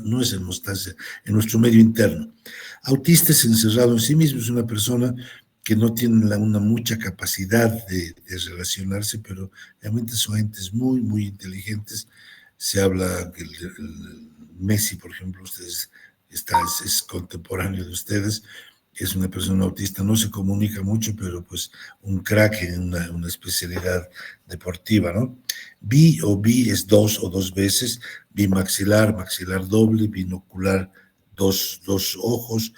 no es hemostasia, en nuestro medio interno. Autista es encerrado en sí mismo, es una persona que no tiene una mucha capacidad de relacionarse, pero realmente son entes muy, muy inteligentes. Se habla que el Messi, por ejemplo, es contemporáneo de ustedes, es una persona autista, no se comunica mucho, pero pues un crack en una especialidad deportiva, ¿no? Bi es dos o dos veces, bimaxilar, maxilar doble, binocular, dos ojos,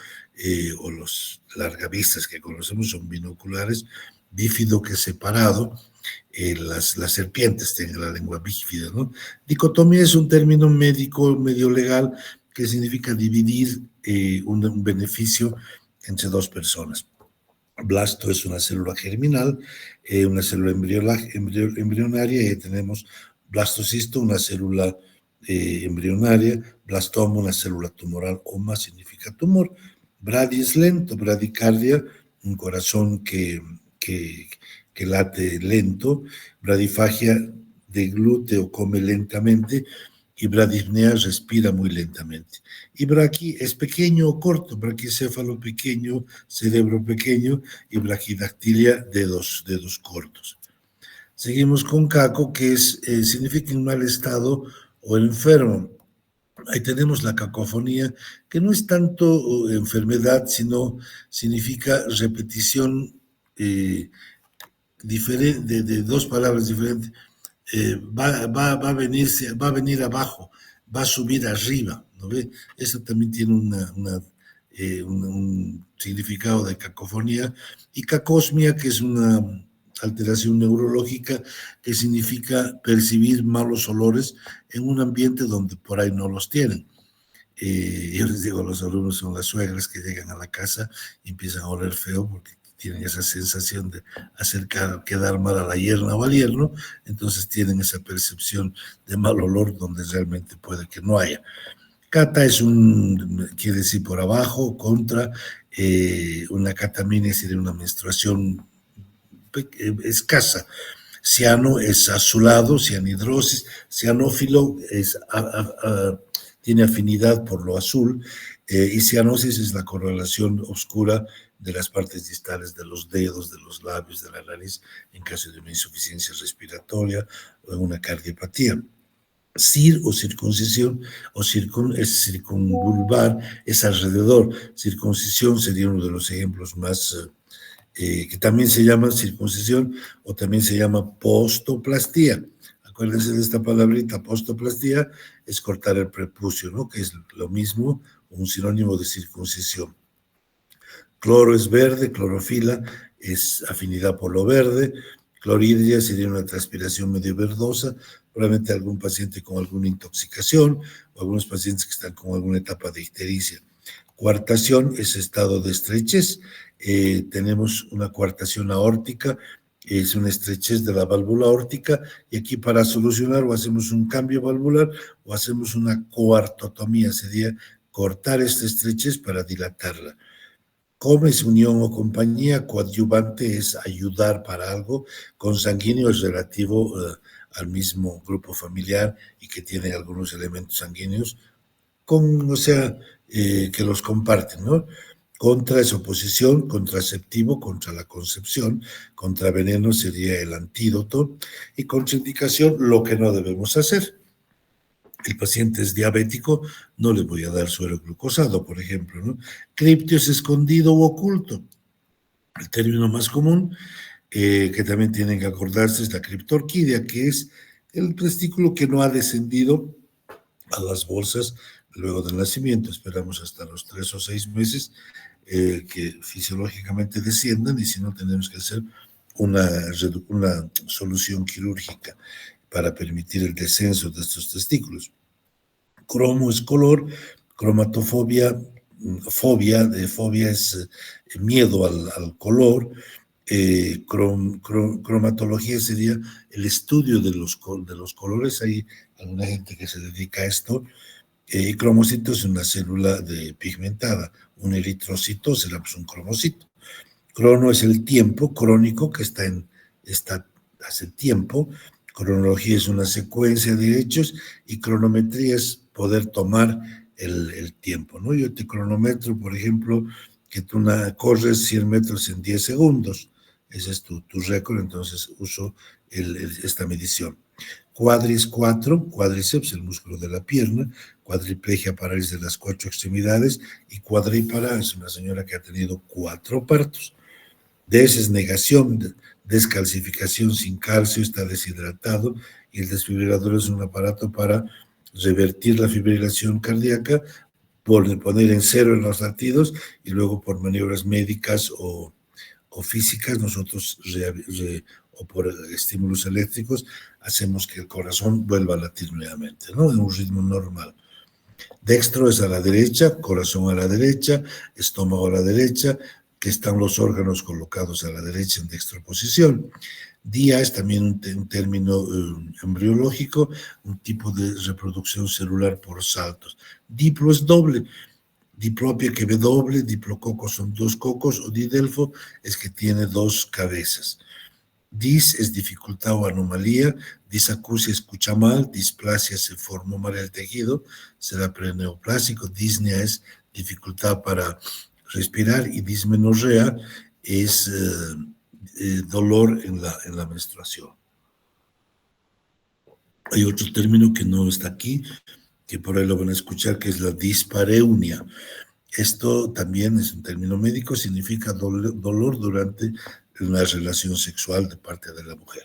o los largavistas que conocemos son binoculares, bífido que es separado, las serpientes tienen la lengua bífida, ¿no? Dicotomía es un término médico, medio legal, que significa dividir un beneficio entre dos personas. Blasto es una célula germinal, una célula embrionaria, y tenemos blastocisto, una célula embrionaria, blastoma, una célula tumoral, oma significa tumor. Bradi es lento, bradicardia, un corazón que late lento, bradifagia de glúteo, come lentamente, y bradipnea respira muy lentamente. Y braqui es pequeño o corto, braquicéfalo pequeño, cerebro pequeño, y braquidactilia dedos cortos. Seguimos con caco, que significa en mal estado o enfermo. Ahí tenemos la cacofonía, que no es tanto enfermedad, sino significa repetición diferente, de dos palabras diferentes. Va a venir abajo, va a subir arriba, ¿no ve? Eso también tiene un significado de cacofonía. Y cacosmia, que es una alteración neurológica que significa percibir malos olores en un ambiente donde por ahí no los tienen. Yo les digo a los alumnos, son las suegras que llegan a la casa y empiezan a oler feo porque tienen esa sensación de quedar mal a la yerna o al yerno, entonces tienen esa percepción de mal olor donde realmente puede que no haya. Cata quiere decir por abajo, contra, una catamina sería una menstruación escasa. Ciano es azulado, cianhidrosis, cianófilo tiene afinidad por lo azul, y cianosis es la correlación oscura de las partes distales de los dedos, de los labios, de la nariz, en caso de una insuficiencia respiratoria o en una cardiopatía. Cir o circuncisión, es circunvulvar, es alrededor. Circuncisión sería uno de los ejemplos más, que también se llama circuncisión o también se llama postoplastía. Acuérdense de esta palabrita, postoplastía es cortar el prepucio, ¿no? Que es lo mismo, un sinónimo de circuncisión. Cloro es verde, clorofila es afinidad por lo verde, cloridria sería una transpiración medio verdosa, probablemente algún paciente con alguna intoxicación o algunos pacientes que están con alguna etapa de ictericia. Coartación es estado de estrechez, tenemos una coartación aórtica, es una estrechez de la válvula aórtica, y aquí para solucionar o hacemos un cambio valvular o hacemos una coartotomía, sería cortar esta estrechez para dilatarla. Comes, unión o compañía, coadyuvante es ayudar para algo, consanguíneo es relativo al mismo grupo familiar y que tiene algunos elementos sanguíneos, que los comparten, ¿no? Contra es oposición, contraceptivo, contra la concepción, contraveneno sería el antídoto, y contraindicación, lo que no debemos hacer. El paciente es diabético, no le voy a dar suero glucosado, por ejemplo, ¿no? Criptio es escondido u oculto. El término más común, que también tienen que acordarse, es la criptorquidia, que es el testículo que no ha descendido a las bolsas luego del nacimiento. Esperamos hasta los 3 o 6 meses que fisiológicamente desciendan, y si no, tenemos que hacer una solución quirúrgica para permitir el descenso de estos testículos. Cromo es color, cromatofobia, fobia es miedo al color, cromatología sería el estudio de los colores. Hay alguna gente que se dedica a esto, y cromocito es una célula pigmentada, un eritrocito será pues un cromocito. Crono es el tiempo crónico que está hace tiempo. Cronología es una secuencia de hechos, y cronometría es poder tomar el tiempo, ¿no? Yo te cronometro, por ejemplo, que tú corres 100 metros en 10 segundos. Ese es tu récord, entonces uso esta medición. Cuádriceps 4, cuádriceps, el músculo de la pierna, cuadriplegia, parálisis de las 4 extremidades, y cuadrípara es una señora que ha tenido 4 partos. Des es negación, descalcificación sin calcio, está deshidratado, y el desfibrilador es un aparato para revertir la fibrilación cardíaca, poner en cero en los latidos, y luego por maniobras médicas o físicas, nosotros o por estímulos eléctricos, hacemos que el corazón vuelva a latir nuevamente, ¿no? En un ritmo normal. Dextro es a la derecha, corazón a la derecha, estómago a la derecha, que están los órganos colocados a la derecha en dextroposición. Dia es también un término embriológico, un tipo de reproducción celular por saltos. Diplo es doble. Diplopia que ve doble, diplococo son 2 cocos, o didelfo es que tiene 2 cabezas. Dis es dificultad o anomalía, disacusia escucha mal, displasia se formó mal el tejido, será preneoplásico, disnea es dificultad para respirar, y dismenorrea es dolor en la menstruación. Hay otro término que no está aquí, que por ahí lo van a escuchar, que es la dispareunia. Esto también es un término médico, significa dolor durante una relación sexual de parte de la mujer.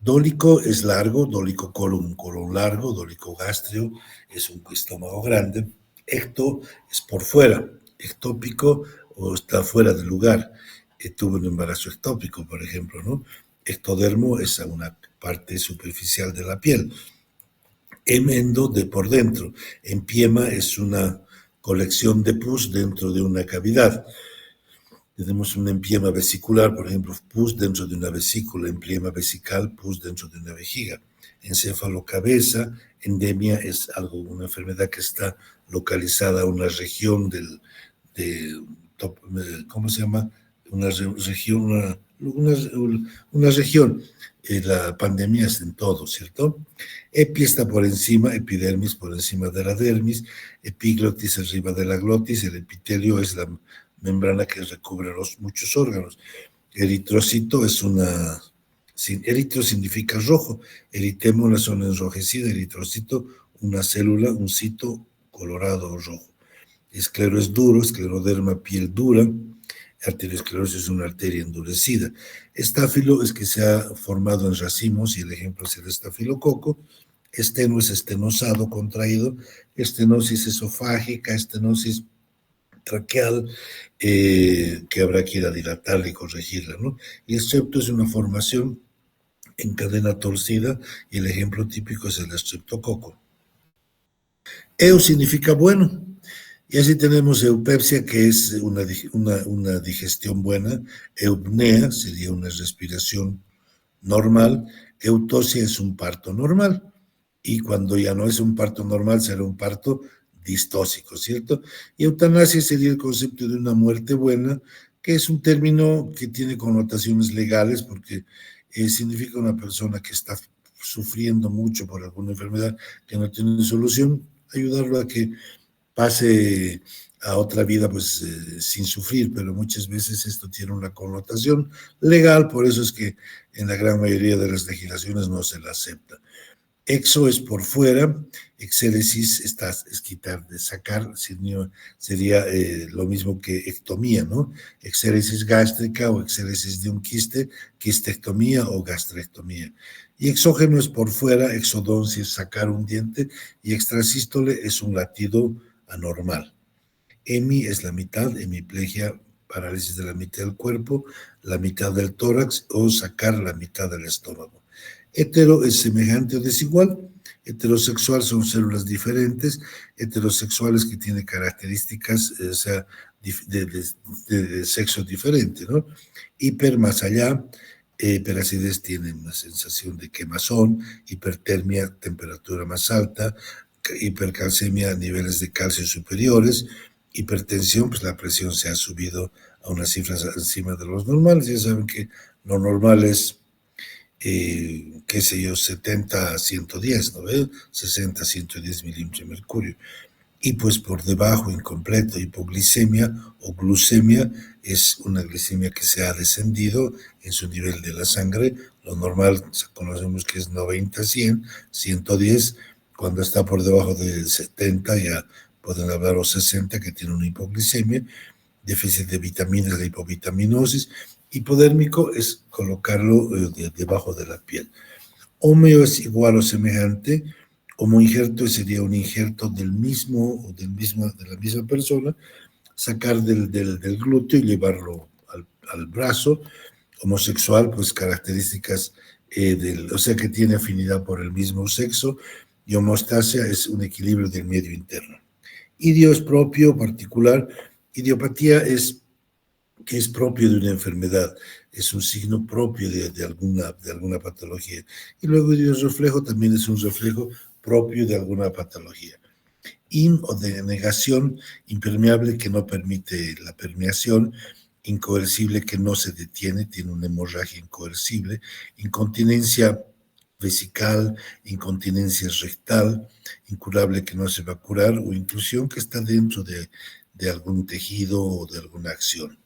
Dólico es largo, dólico colon, un colon largo, dólico gastrio es un estómago grande. Ecto es por fuera, ectópico o está fuera del lugar. Tuve un embarazo ectópico, por ejemplo, ¿no? Ectodermo es una parte superficial de la piel. Hemendo de por dentro. Empiema es una colección de pus dentro de una cavidad. Tenemos un empiema vesicular, por ejemplo, pus dentro de una vesícula, empiema vesical, pus dentro de una vejiga. Encéfalo-cabeza, endemia es una enfermedad que está localizada en una región ¿cómo se llama? Una región. La pandemia es en todo, ¿cierto? Epi está por encima, epidermis por encima de la dermis, epiglotis arriba de la glotis, el epitelio es la membrana que recubre muchos órganos. Eritrocito es eritro significa rojo, eritemo una zona enrojecida, eritrocito una célula, un cito colorado o rojo. Esclero es duro, escleroderma piel dura, arteriosclerosis es una arteria endurecida. Estáfilo es que se ha formado en racimos, y el ejemplo es el estafilococo. Esteno es estenosado, contraído. Estenosis esofágica, estenosis traqueal, que habrá que ir a dilatarla y corregirla, ¿no? Y el septo es una formación en cadena torcida, y el ejemplo típico es el estreptococo. Eu significa bueno. Y así tenemos eupepsia, que es una digestión buena. Eupnea sería una respiración normal. Eutosia es un parto normal. Y cuando ya no es un parto normal, será un parto distóxico, ¿cierto? Y eutanasia sería el concepto de una muerte buena, que es un término que tiene connotaciones legales, porque significa una persona que está sufriendo mucho por alguna enfermedad que no tiene solución, ayudarlo a que pase a otra vida pues sin sufrir, pero muchas veces esto tiene una connotación legal, por eso es que en la gran mayoría de las legislaciones no se la acepta. Exo es por fuera, exéresis es quitar, de sacar, sería lo mismo que ectomía, ¿no? Exéresis gástrica o exéresis de un quiste, quistectomía o gastrectomía. Y exógeno es por fuera, exodoncia es sacar un diente, y extrasístole es un latido anormal. Hemi es la mitad, hemiplegia, parálisis de la mitad del cuerpo, la mitad del tórax, o sacar la mitad del estómago. Hetero es semejante o desigual. Heterosexual son células diferentes, heterosexuales que tienen características, o sea, de sexo diferente, ¿no? Hiper, más allá, hiperacidez tiene una sensación de quemazón, hipertermia, temperatura más alta, hipercalcemia a niveles de calcio superiores, hipertensión, pues la presión se ha subido a unas cifras encima de los normales. Ya saben que lo normal es, qué sé yo, 70 a 110, ¿no ve? 60 a 110 milímetros de mercurio. y pues por debajo, incompleto, hipoglicemia o glucemia es una glicemia que se ha descendido en su nivel de la sangre. Lo normal conocemos que es 90, 100, 110. Cuando está por debajo de 70 ya pueden hablar o 60 que tiene una hipoglicemia, déficit de vitaminas, la hipovitaminosis. Hipodérmico es colocarlo debajo de la piel. Homeo es igual o semejante. Homoinjerto sería un injerto del mismo o de la misma persona, sacar del glúteo y llevarlo al brazo. Homosexual, pues características o sea que tiene afinidad por el mismo sexo, y homeostasia es un equilibrio del medio interno. Idio es propio, particular. Idiopatía es que es propio de una enfermedad, es un signo propio de alguna patología. Y luego el reflejo también es un reflejo propio de alguna patología. In o de negación, impermeable que no permite la permeación, incoercible que no se detiene, tiene una hemorragia incoercible, incontinencia vesical, incontinencia rectal, incurable que no se va a curar, o inclusión que está dentro de algún tejido o de alguna acción.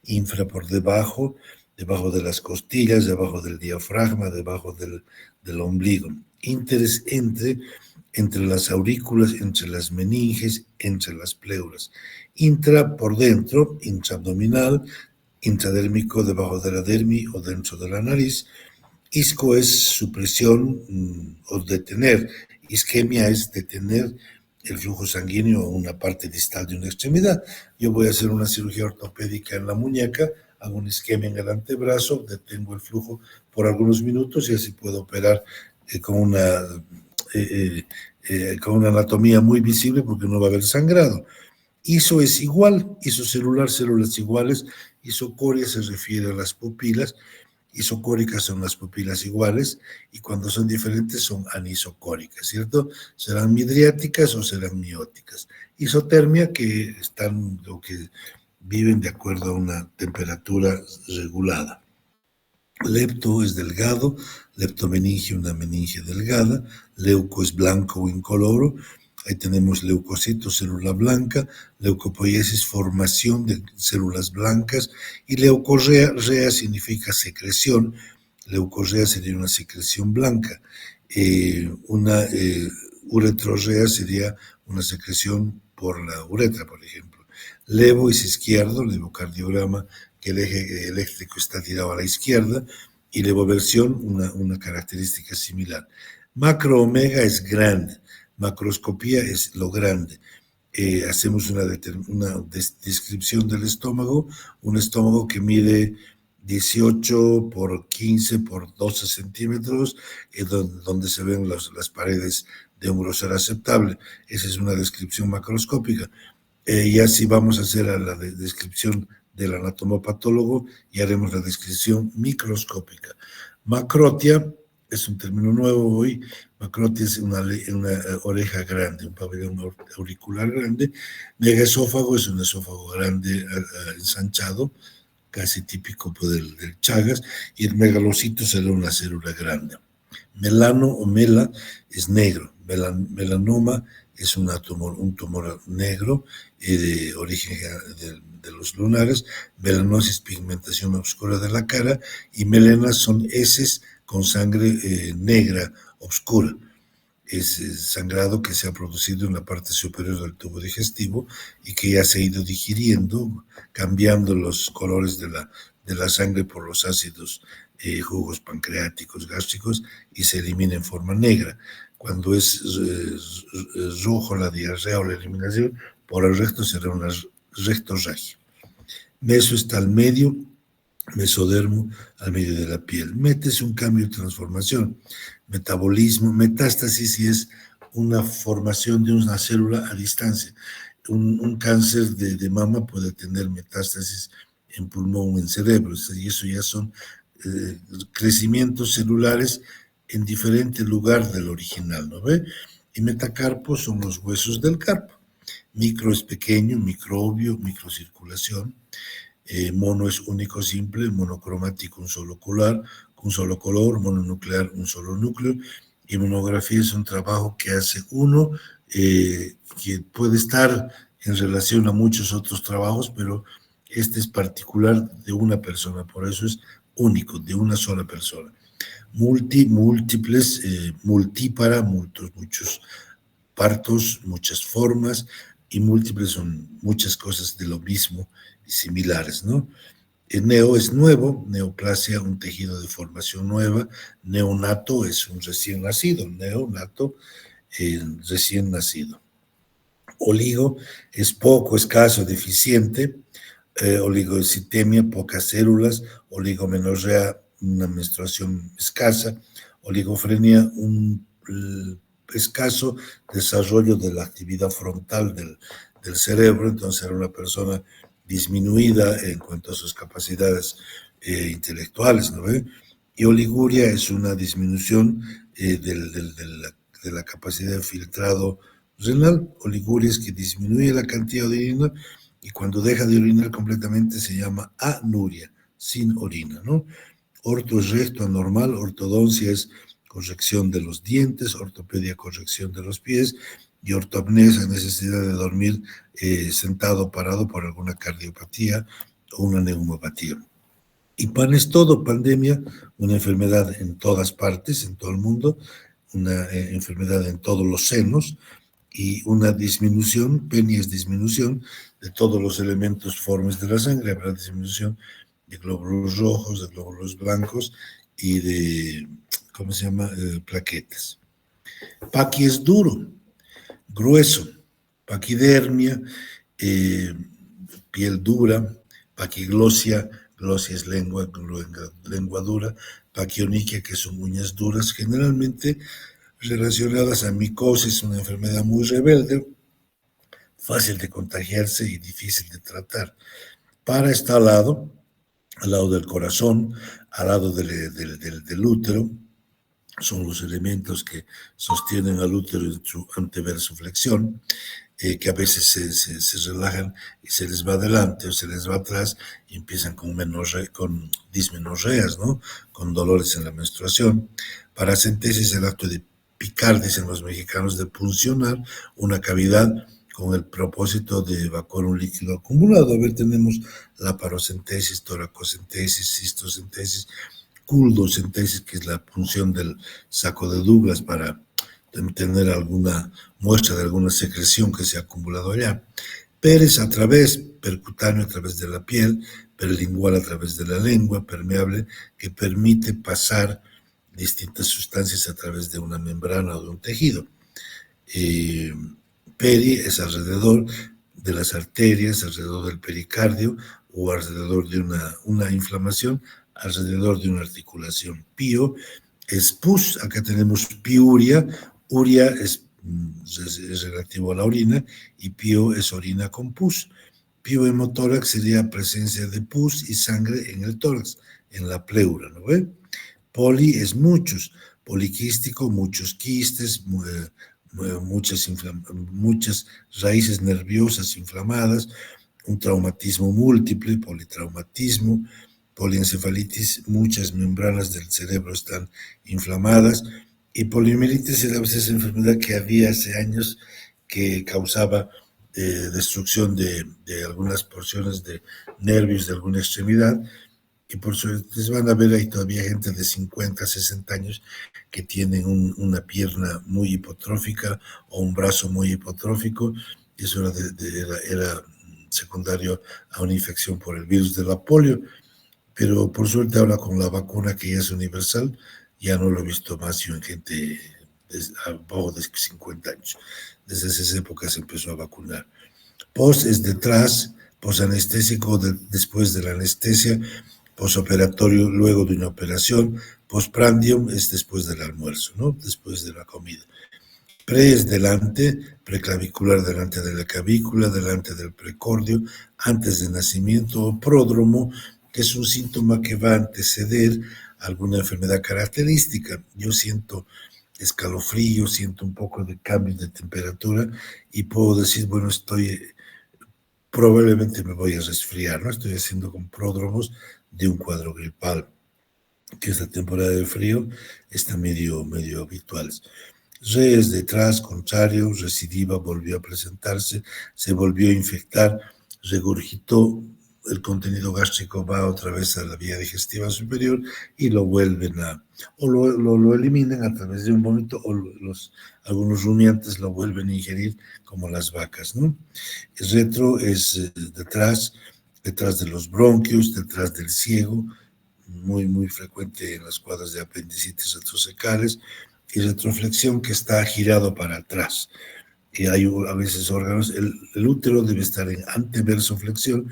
Infra por debajo, debajo de las costillas, debajo del diafragma, debajo del ombligo. Interes entre las aurículas, entre las meninges, entre las pleuras. Intra por dentro, intraabdominal, intradérmico debajo de la dermis o dentro de la nariz. Isco es supresión o detener. Isquemia es detener el flujo sanguíneo a una parte distal de una extremidad. Yo voy a hacer una cirugía ortopédica en la muñeca, hago una isquemia en el antebrazo, detengo el flujo por algunos minutos y así puedo operar con una anatomía muy visible porque no va a haber sangrado. Iso es igual, isocelular, células iguales. Isocoria se refiere a las pupilas. Isocóricas son las pupilas iguales y cuando son diferentes son anisocóricas, ¿cierto? Serán midriáticas o serán mióticas. Isotermia, que están lo que viven de acuerdo a una temperatura regulada. Lepto es delgado, leptomeninge una meninge delgada, leuco es blanco o incoloro, ahí tenemos leucocito, célula blanca, leucopoiesis, formación de células blancas, y leucorrea, rea significa secreción, leucorrea sería una secreción blanca, una uretrorrea sería una secreción por la uretra, por ejemplo. Levo es izquierdo, levocardiograma, que el eje eléctrico está tirado a la izquierda, y levoversión, una característica similar. Macro omega es grande, macroscopía es lo grande. Hacemos una descripción del estómago, un estómago que mide 18 por 15 por 12 centímetros, donde se ven las paredes de un grosor aceptable. Esa es una descripción macroscópica. Y así vamos a hacer la descripción del anatomopatólogo y haremos la descripción microscópica. Macrotia es un término nuevo hoy. Macrotia es una oreja grande, un pabellón auricular grande. Megaesófago es un esófago grande, ensanchado, casi típico del Chagas, y el megalocito será una célula grande. Melano o mela es negro. Melanoma es un tumor negro de origen de los lunares. Melanosis, pigmentación oscura de la cara, y melenas son heces con sangre negra oscura. Es sangrado que se ha producido en la parte superior del tubo digestivo y que ya se ha ido digiriendo, cambiando los colores de la sangre por los ácidos jugos pancreáticos, gástricos, y se elimina en forma negra. Cuando es rojo la diarrea o la eliminación, por el recto será una rectorragia. Meso está al medio, mesodermo al medio de la piel. Meta es un cambio y transformación. Metabolismo, metástasis y es una formación de una célula a distancia. Un cáncer de mama puede tener metástasis en pulmón o en cerebro, y eso ya son crecimientos celulares en diferente lugar del original, ¿no ve? Y metacarpo son los huesos del carpo. Micro es pequeño, microbio, microcirculación. Mono es único, simple, monocromático, un solo color, mononuclear, un solo núcleo, Inmunografía es un trabajo que hace uno, que puede estar en relación a muchos otros trabajos, pero este es particular de una persona, por eso es único, de una sola persona. Múltiples, multípara, muchos partos, muchas formas, y múltiples son muchas cosas de lo mismo y similares, ¿no? El neo es nuevo, neoplasia, un tejido de formación nueva, neonato es un recién nacido, neonato, recién nacido. Oligo es poco, escaso, deficiente, oligocitemia, pocas células, oligomenorrea, una menstruación escasa, oligofrenia, un escaso desarrollo de la actividad frontal del cerebro, entonces era una persona disminuida en cuanto a sus capacidades intelectuales, ¿no ve? Y oliguria es una disminución de la capacidad de filtrado renal. Oliguria es que disminuye la cantidad de orina y cuando deja de orinar completamente se llama anuria, sin orina, ¿no? Orto es recto, anormal, ortodoncia es corrección de los dientes, ortopedia, corrección de los pies, y ortopnea es necesidad de dormir sentado o parado por alguna cardiopatía o una neumopatía. Y pan es todo, pandemia, una enfermedad en todas partes, en todo el mundo, una enfermedad en todos los senos, y una disminución, PENI es disminución de todos los elementos formes de la sangre, habrá disminución de glóbulos rojos, de glóbulos blancos y de, ¿cómo se llama?, plaquetas. Paqui es duro, grueso, paquidermia, piel dura, paquiglosia, glosia es lengua dura, paquioniquia, que son uñas duras, generalmente relacionadas a micosis, una enfermedad muy rebelde, fácil de contagiarse y difícil de tratar. Para está al lado del corazón, al lado del útero, son los elementos que sostienen al útero en su anteversoflexión, que a veces se relajan y se les va adelante o se les va atrás y empiezan con dismenorreas, ¿no? Con dolores en la menstruación. Paracentesis, el acto de picar, dicen los mexicanos, de puncionar una cavidad con el propósito de evacuar un líquido acumulado. A ver, tenemos la parocentesis, toracocentesis, cistocentesis, culdocentesis, que es la punción del saco de Douglas para tener alguna muestra de alguna secreción que se ha acumulado allá. Pérez a través, percutáneo a través de la piel, perlingual a través de la lengua, permeable, que permite pasar distintas sustancias a través de una membrana o de un tejido. Peri es alrededor de las arterias, alrededor del pericardio o alrededor de una inflamación, alrededor de una articulación. Pío es pus, acá tenemos piuria, uria es relativo a la orina y pío es orina con pus. Pío hemotórax sería presencia de pus y sangre en el tórax, en la pleura, ¿no ve? Poli es muchos, poliquístico, muchos quistes, muchas raíces nerviosas inflamadas, un traumatismo múltiple, politraumatismo, poliencefalitis, muchas membranas del cerebro están inflamadas, y poliomielitis era esa enfermedad que había hace años que causaba destrucción de algunas porciones de nervios de alguna extremidad, y por suerte van a ver ahí todavía gente de 50, 60 años que tienen una pierna muy hipotrófica o un brazo muy hipotrófico, y eso era secundario a una infección por el virus de la polio, pero por suerte ahora con la vacuna que ya es universal, ya no lo he visto más yo en gente abajo de 50 años. Desde esas épocas se empezó a vacunar. Post es detrás, posanestésico después de la anestesia, posoperatorio luego de una operación, postprandium es después del almuerzo, ¿no? Después de la comida. Pre es delante, preclavicular delante de la clavícula, delante del precordio, antes del nacimiento, o pródromo, que es un síntoma que va a anteceder alguna enfermedad característica. Yo siento escalofrío, siento un poco de cambio de temperatura y puedo decir, bueno, probablemente me voy a resfriar, ¿no? Estoy haciendo con pródromos de un cuadro gripal. que esta temporada de frío está medio habituales. Reyes detrás, contrario, recidiva, volvió a presentarse, se volvió a infectar, regurgitó, el contenido gástrico va otra vez a la vía digestiva superior y lo vuelven o lo eliminan a través de un vómito, o algunos rumiantes lo vuelven a ingerir como las vacas, ¿no? El retro es detrás de los bronquios, detrás del ciego, muy frecuente en las cuadras de apendicitis retrosecales, y retroflexión que está girado para atrás. Y hay a veces órganos, el útero debe estar en anteversoflexión,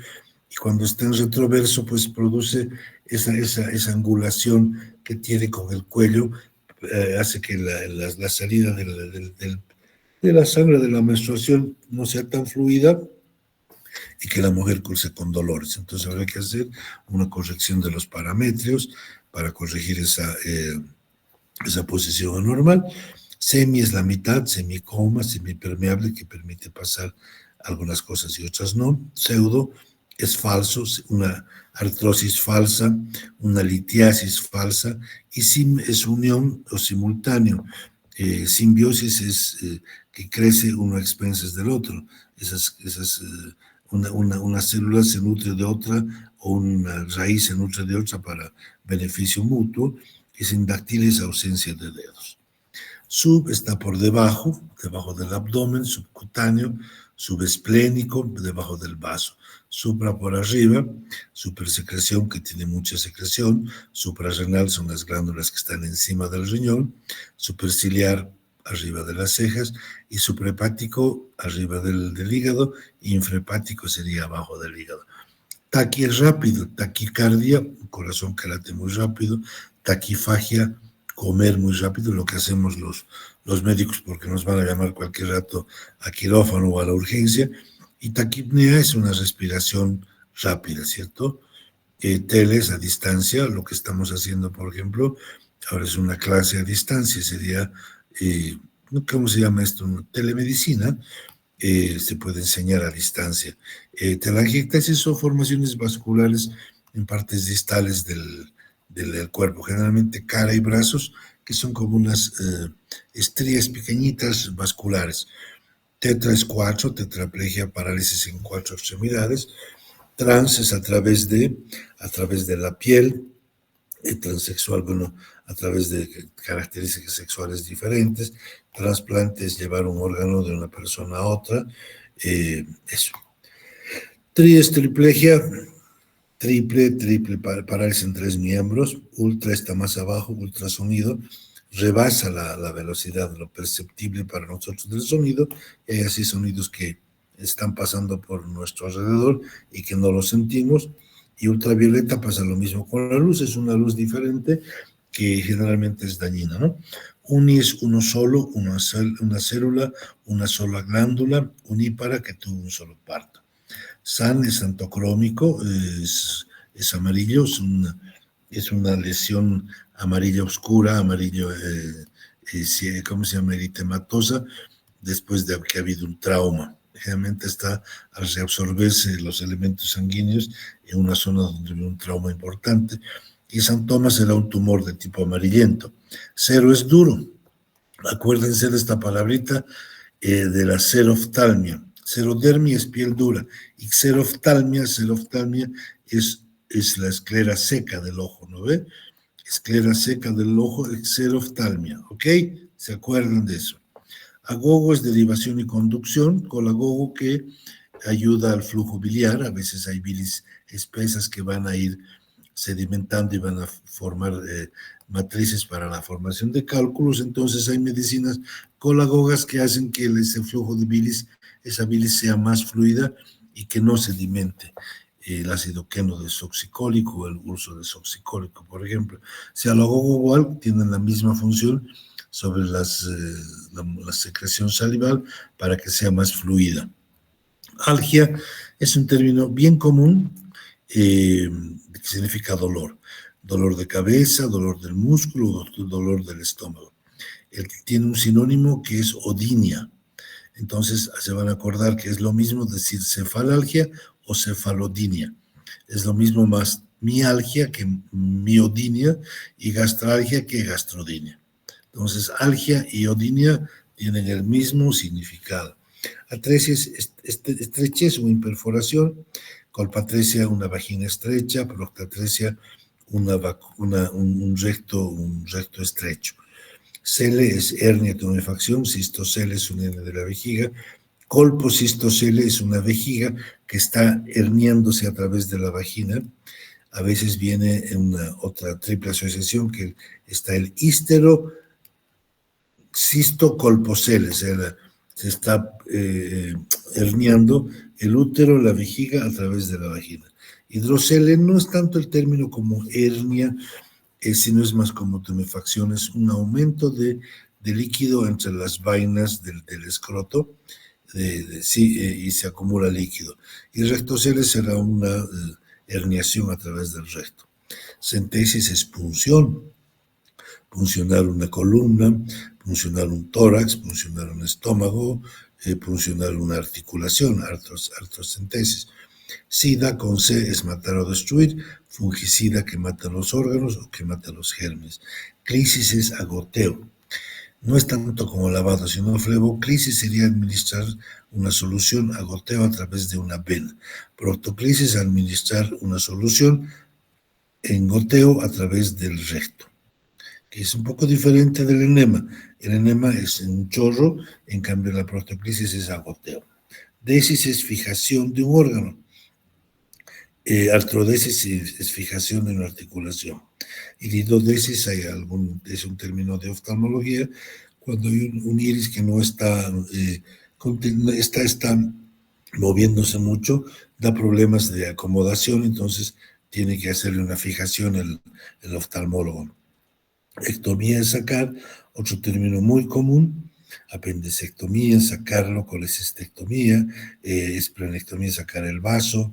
y cuando está en retroverso, pues produce esa angulación que tiene con el cuello, hace que la salida de la sangre de la menstruación no sea tan fluida y que la mujer curse con dolores. Entonces habrá que hacer una corrección de los parametrios para corregir esa posición anormal. Semi es la mitad, semicoma, semipermeable, que permite pasar algunas cosas y otras no. Pseudo es falso, una artrosis falsa, una litiasis falsa, y sim es unión o simultáneo. Simbiosis es que crece uno a expensas del otro. Una célula se nutre de otra, o una raíz se nutre de otra para beneficio mutuo, y sindactil es ausencia de dedos. Sub está por debajo del abdomen, subcutáneo, subesplénico, debajo del vaso. Supra por arriba, supersecreción, que tiene mucha secreción. Suprarrenal son las glándulas que están encima del riñón. Superciliar, arriba de las cejas, y suprahepático, arriba del hígado, y infrahepático sería abajo del hígado. Taqui es rápido, taquicardia, un corazón que late muy rápido. Taquifagia, comer muy rápido, lo que hacemos los médicos porque nos van a llamar cualquier rato a quirófano o a la urgencia. Y taquipnea es una respiración rápida, ¿cierto? Teles a distancia, lo que estamos haciendo, por ejemplo, ahora es una clase a distancia, sería, ¿cómo se llama esto? Telemedicina. Se puede enseñar a distancia. Telangiectasis son formaciones vasculares en partes distales del cuerpo, generalmente cara y brazos, que son como unas estrías pequeñitas vasculares. Tetra es 4, tetraplegia, parálisis en 4 extremidades. Trans es a través de la piel, transexual, bueno, a través de características sexuales diferentes. Trasplante es llevar un órgano de una persona a otra. Eso. Tri es triplegia, triple, parálisis en 3 miembros. Ultra está más abajo, ultrasonido, rebasa la velocidad, lo perceptible para nosotros del sonido, y hay así sonidos que están pasando por nuestro alrededor y que no los sentimos. Y ultravioleta pasa lo mismo con la luz, es una luz diferente que generalmente es dañina, ¿no? Uni es uno solo, una célula, una sola glándula. Unípara, que tuvo un solo parto. San es antocrómico, es amarillo, es una lesión amarilla oscura, amarillo, ¿cómo se llama? Eritematosa, después de que ha habido un trauma. Generalmente está al reabsorberse los elementos sanguíneos en una zona donde hubo un trauma importante. Y Santoma será un tumor de tipo amarillento. Cero es duro. Acuérdense de esta palabrita de la xeroftalmia. Xerodermia es piel dura, y xeroftalmia es la esclera seca del ojo, ¿no ve? Esclera seca del ojo, xeroftalmia, ¿ok? ¿Se acuerdan de eso? Agogo es derivación y conducción, colagogo que ayuda al flujo biliar. A veces hay bilis espesas que van a ir sedimentando y van a formar matrices para la formación de cálculos. Entonces hay medicinas colagogas que hacen que ese flujo de bilis, esa bilis sea más fluida y que no sedimente. El ácido queno desoxicólico o el urso desoxicólico, por ejemplo. Si al agogo igual tienen la misma función sobre la secreción salival para que sea más fluida. Algia es un término bien común que significa dolor. Dolor de cabeza, dolor del músculo, dolor del estómago. Tiene un sinónimo que es odinia. Entonces se van a acordar que es lo mismo decir cefalalgia o cefalodinia. Es lo mismo, más mialgia que miodinia y gastralgia que gastrodinia. Entonces, algia y odinia tienen el mismo significado. Atresia es estrechez o imperforación, colpatresia una vagina estrecha, proctatresia un recto estrecho. Cele es hernia, tumefacción, cistocele es un hernia de la vejiga, colpocistocele es una vejiga que está herniándose a través de la vagina. A veces viene en una otra triple asociación que está el histero cistocolpocele, se está herniando el útero, la vejiga a través de la vagina. Hidrocele no es tanto el término como hernia, sino es más como tumefacción, es un aumento de líquido entre las vainas del escroto y se acumula líquido. Y rectocele será una herniación a través del recto. Centesis es punción, puncionar una columna, puncionar un tórax, puncionar un estómago, puncionar una articulación, artrocentesis. Sida con C es matar o destruir, fungicida que mata los órganos o que mata los gérmenes. Clisis es agoteo. No es tanto como lavado, sino fleboclisis sería administrar una solución, agoteo a través de una vena. Proctoclisis, administrar una solución en goteo a través del recto, que es un poco diferente del enema. El enema es un chorro, en cambio la proctoclisis es agoteo. Desis es fijación de un órgano. Artrodesis es fijación de una articulación. Iridodesis es un término de oftalmología, cuando hay un iris que no está moviéndose mucho, da problemas de acomodación, entonces tiene que hacerle una fijación el oftalmólogo. Ectomía es sacar, otro término muy común. Apendicectomía, sacarlo, colecistectomía, esplenectomía, sacar el vaso.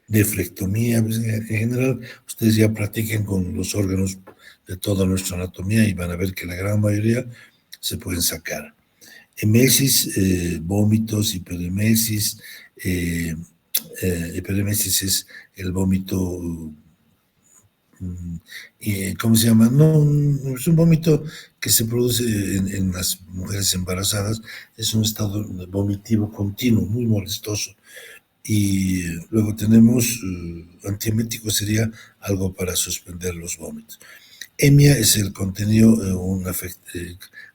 Nefrectomía, pues en general, ustedes ya practiquen con los órganos de toda nuestra anatomía y van a ver que la gran mayoría se pueden sacar. Emesis, vómitos, hiperemesis. Hiperemesis es el vómito, ¿cómo se llama? No, es un vómito que se produce en las mujeres embarazadas, es un estado vomitivo continuo, muy molestoso. Y luego tenemos antiemético, sería algo para suspender los vómitos. Emia es el contenido,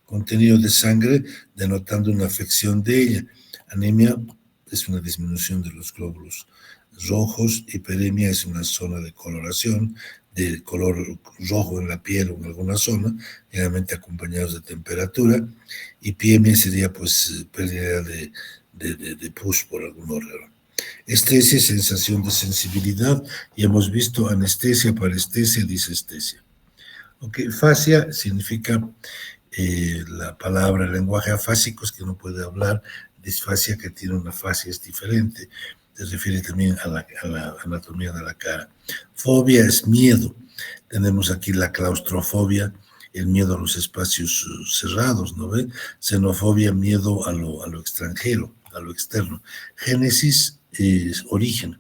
contenido de sangre denotando una afección de ella. Anemia es una disminución de los glóbulos rojos. Hiperemia es una zona de coloración, de color rojo en la piel o en alguna zona, generalmente acompañados de temperatura. Hipiemia sería pues pérdida de pus por algún órgano. Estesia, sensación de sensibilidad, y hemos visto anestesia, parestesia, disestesia. Okay. Fascia significa la palabra, el lenguaje afásico es que no puede hablar, disfasia que tiene una fascia es diferente, se refiere también a la anatomía de la cara. Fobia es miedo, tenemos aquí la claustrofobia, el miedo a los espacios cerrados, ¿no ve? Xenofobia, miedo a lo extranjero, a lo externo. Génesis es origen.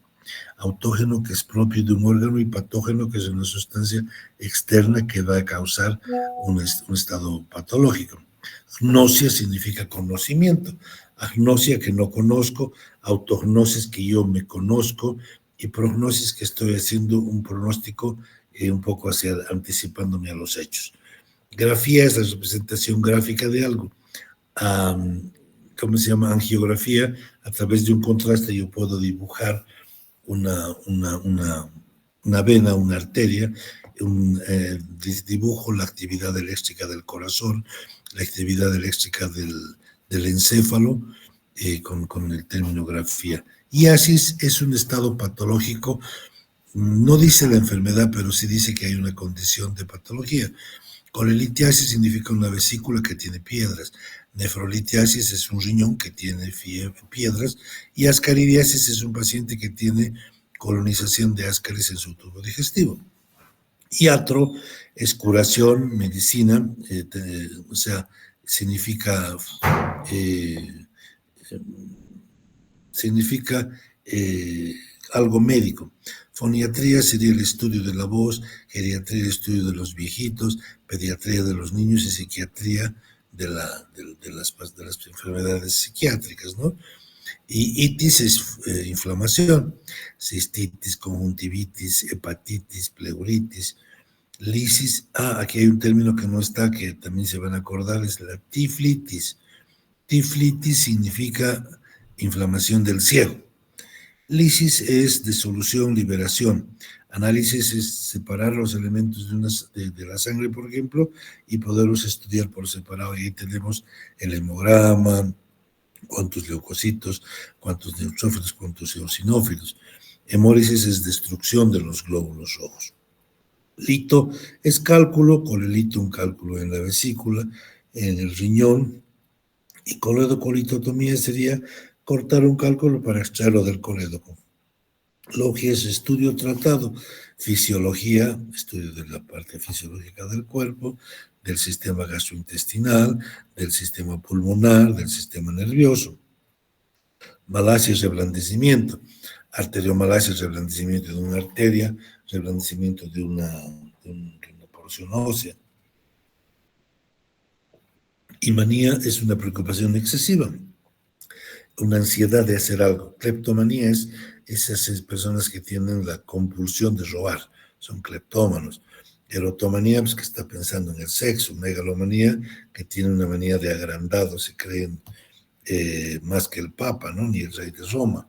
Autógeno, que es propio de un órgano, y patógeno, que es una sustancia externa que va a causar un estado patológico. Gnosia significa conocimiento. Agnosia, que no conozco. Autognosis, que yo me conozco. Y prognosis, que estoy haciendo un pronóstico un poco anticipándome a los hechos. Grafía es la representación gráfica de algo. ¿Cómo se llama? Angiografía, a través de un contraste yo puedo dibujar una vena, una arteria, dibujo la actividad eléctrica del corazón, la actividad eléctrica del encéfalo, con el término grafía. Iasis es un estado patológico, no dice la enfermedad, pero sí dice que hay una condición de patología. Colelitiasis significa una vesícula que tiene piedras. Nefrolitiasis es un riñón que tiene piedras. Y ascaridiasis es un paciente que tiene colonización de ascaris en su tubo digestivo. Iatro es curación, medicina, o sea, significa algo médico. Foniatría sería el estudio de la voz, geriatría el estudio de los viejitos, pediatría de los niños y psiquiatría de las enfermedades psiquiátricas, ¿no? Y itis es inflamación, cistitis, conjuntivitis, hepatitis, pleuritis, lisis. Aquí hay un término que no está, que también se van a acordar, es la tiflitis. Tiflitis significa inflamación del ciego. Lisis es disolución, liberación. Análisis es separar los elementos de la sangre, por ejemplo, y poderlos estudiar por separado. Y ahí tenemos el hemograma, cuántos leucocitos, cuántos neutrófilos, cuántos eosinófilos. Hemólisis es destrucción de los glóbulos rojos. Lito es cálculo, colelito un cálculo en la vesícula, en el riñón, y coledocolitotomía sería cortar un cálculo para extraerlo del colédoco. Logia es estudio tratado, fisiología, estudio de la parte fisiológica del cuerpo, del sistema gastrointestinal, del sistema pulmonar, del sistema nervioso. Malasia es reblandecimiento, arteriomalacia es reblandecimiento de una arteria, reblandecimiento de una porción ósea. Y manía es una preocupación excesiva, una ansiedad de hacer algo. Cleptomanía es esas personas que tienen la compulsión de robar, son cleptómanos. Erotomanía, pues que está pensando en el sexo. Megalomanía, que tiene una manía de agrandado, se creen más que el Papa, ¿no? Ni el rey de Roma.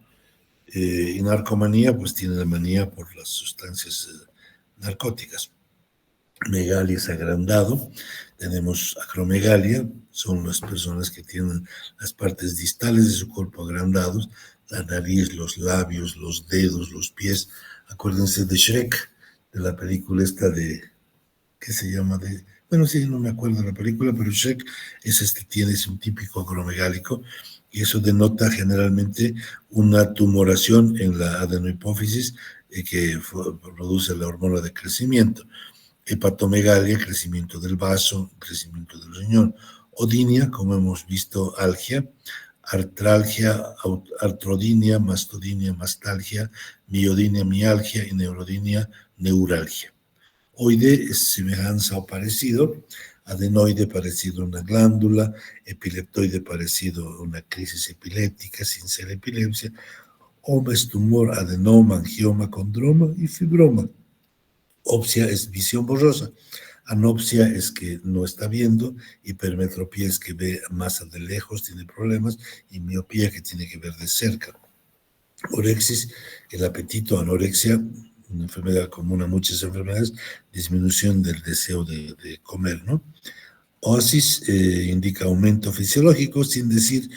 Y narcomanía, pues tiene la manía por las sustancias narcóticas. Megalia es agrandado. Tenemos acromegalia, son las personas que tienen las partes distales de su cuerpo agrandados, la nariz, los labios, los dedos, los pies. Acuérdense de Shrek, de la película esta de, ¿qué se llama? Bueno, sí, no me acuerdo de la película, pero Shrek es un típico acromegálico, y eso denota generalmente una tumoración en la adenohipófisis que produce la hormona de crecimiento. Hepatomegalia, crecimiento del vaso, crecimiento del riñón. Odinia, como hemos visto, algia. Artralgia, artrodinia, mastodinia, mastalgia. Miodinia, mialgia. Y neurodinia, neuralgia. Oide es semejanza o parecido. Adenoide, parecido a una glándula. Epileptoide, parecido a una crisis epiléptica sin ser epilepsia. Oma es tumor, adenoma, angioma, condroma y fibroma. Opsia es visión borrosa, anopsia es que no está viendo, hipermetropía es que ve más de lejos, tiene problemas, y miopía que tiene que ver de cerca. Orexis, el apetito, anorexia, una enfermedad común a muchas enfermedades, disminución del deseo de comer, ¿no? Oasis indica aumento fisiológico, sin decir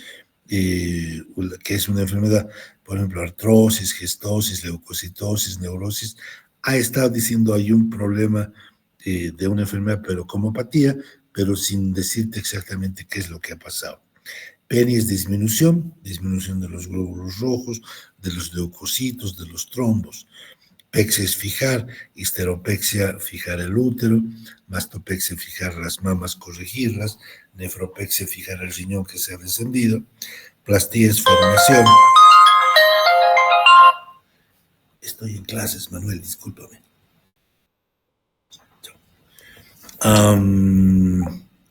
que es una enfermedad, por ejemplo, artrosis, gestosis, leucocitosis, neurosis. Ha estado diciendo hay un problema de una enfermedad, pero como apatía, pero sin decirte exactamente qué es lo que ha pasado. Peri es disminución de los glóbulos rojos, de los leucocitos, de los trombos. Pexia es fijar, histeropexia, fijar el útero, mastopexia, fijar las mamas, corregirlas, nefropexia, fijar el riñón que se ha descendido, plastía es formación. Estoy en clases, Manuel, discúlpame.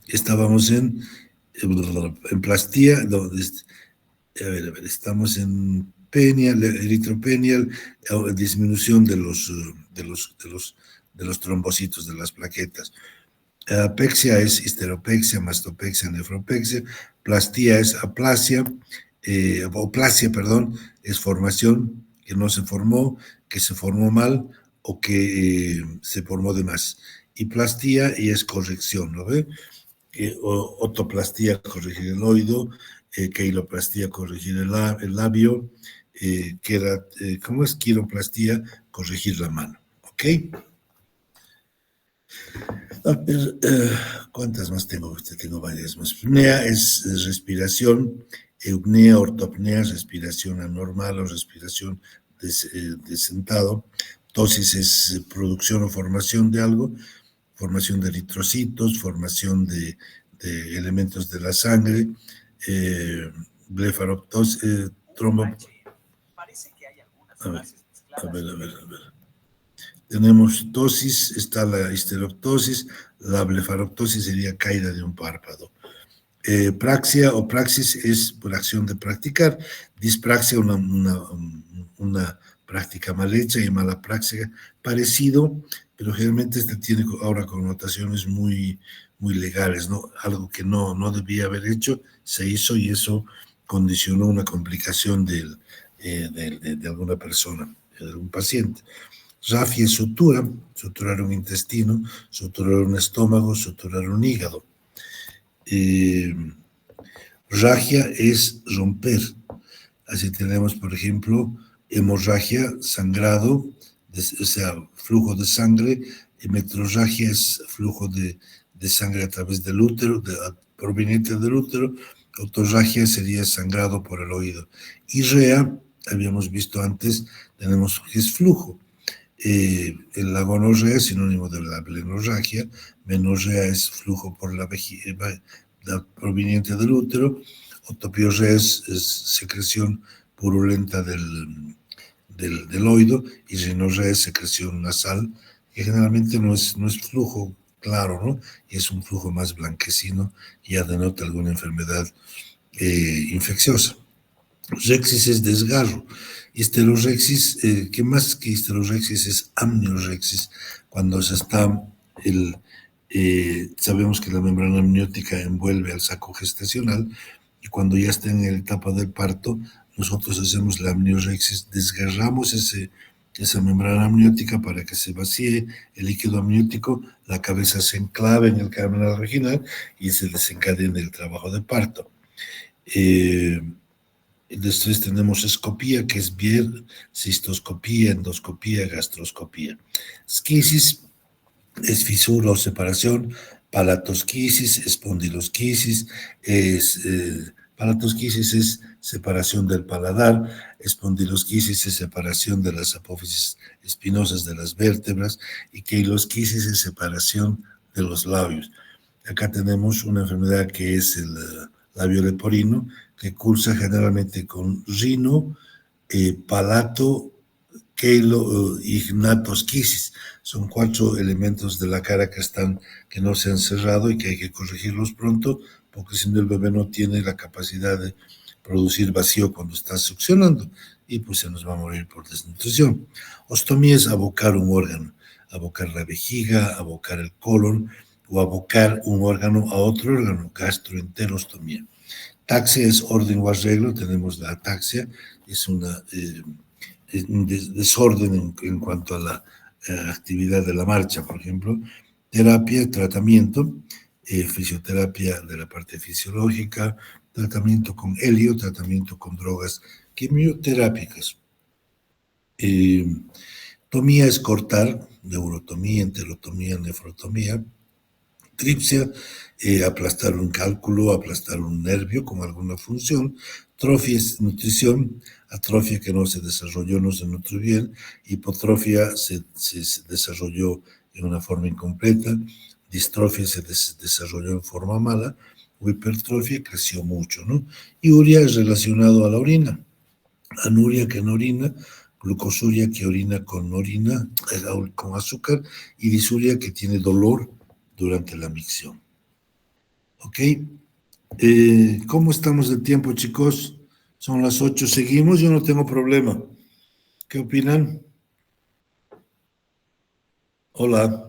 Estábamos en plastía, a ver, estamos en penial, eritropenial, disminución de los trombocitos, de las plaquetas. Apexia es histeropexia, mastopexia, nefropexia. Plastía es aplasia, perdón, es formación que no se formó, que se formó mal o que se formó de más. Y plastía y es corrección, ¿no ve? Otoplastía, corregir el oído, queiloplastía, corregir el labio, ¿cómo es? Quiroplastía, corregir la mano, ¿ok? A ver, ¿cuántas más tengo? Tengo varias más. Apnea es respiración, eupnea, ortopnea, respiración anormal o respiración de sentado. Tosis es producción o formación de algo, formación de eritrocitos, formación de elementos de la sangre, blefaroptosis, A ver, a ver. Tenemos ptosis, está la histeroctosis, la blefaroctosis sería caída de un párpado. Praxia o praxis es por acción de practicar, dispraxia una práctica mal hecha y mala praxia parecido, pero generalmente este tiene ahora connotaciones muy, muy legales, ¿no? Algo que no debía haber hecho, se hizo y eso condicionó una complicación de alguna persona, de algún paciente. Rafia es sutura, suturar un intestino, suturar un estómago, suturar un hígado. Ragia es romper. Así tenemos, por ejemplo, hemorragia, sangrado, o sea, flujo de sangre. Metrorragia es flujo de sangre a través del útero, proveniente del útero. Otorragia sería sangrado por el oído. Y rea, habíamos visto antes, tenemos que es flujo. La gonorrea es sinónimo de la blenorragia, menorrea es flujo por la vejiga proveniente del útero, otopiorrea es secreción purulenta del oído y rinorrea es secreción nasal, que generalmente no es flujo claro, ¿no? Y es un flujo más blanquecino, ya denota alguna enfermedad infecciosa. Rexis es desgarro. Histerorexis, que más que histerorexis es amniorexis, cuando se está sabemos que la membrana amniótica envuelve al saco gestacional y cuando ya está en la etapa del parto, nosotros hacemos la amniorexis, desgarramos esa membrana amniótica para que se vacíe el líquido amniótico, la cabeza se enclave en el canal vaginal y se desencadena el trabajo de parto. Después tenemos escopía, que es ver, cistoscopía, endoscopía, gastroscopía. Esquisis es fisura o separación, palatosquisis, espondilosquisis, palatosquisis es separación del paladar, espondilosquisis es separación de las apófisis espinosas de las vértebras y queilosquisis es separación de los labios. Acá tenemos una enfermedad que es el labio leporino, que cursa generalmente con rino, palato, queilo, ignatosquisis. Son 4 elementos de la cara que no se han cerrado y que hay que corregirlos pronto, porque si no el bebé no tiene la capacidad de producir vacío cuando está succionando y pues se nos va a morir por desnutrición. Ostomía es abocar un órgano, abocar la vejiga, abocar el colon o abocar un órgano a otro órgano, gastroenterostomía. Taxia es orden o arreglo, tenemos la ataxia, es un desorden en cuanto a la actividad de la marcha, por ejemplo. Terapia, tratamiento, fisioterapia de la parte fisiológica, tratamiento con helio, tratamiento con drogas quimioterápicas. Tomía es cortar, neurotomía, enterotomía, nefrotomía. Tripsia, aplastar un cálculo, aplastar un nervio con alguna función. Trofia es nutrición, atrofia que no se desarrolló, no se nutrió bien. Hipotrofia se desarrolló en una forma incompleta. Distrofia se desarrolló en forma mala. O hipertrofia creció mucho, ¿no? Y uria es relacionado a la orina. Anuria que no orina, glucosuria que orina con azúcar y disuria que tiene dolor durante la micción. ¿Ok? ¿Cómo estamos de tiempo, chicos? Son las 8, seguimos, yo no tengo problema. ¿Qué opinan? Hola.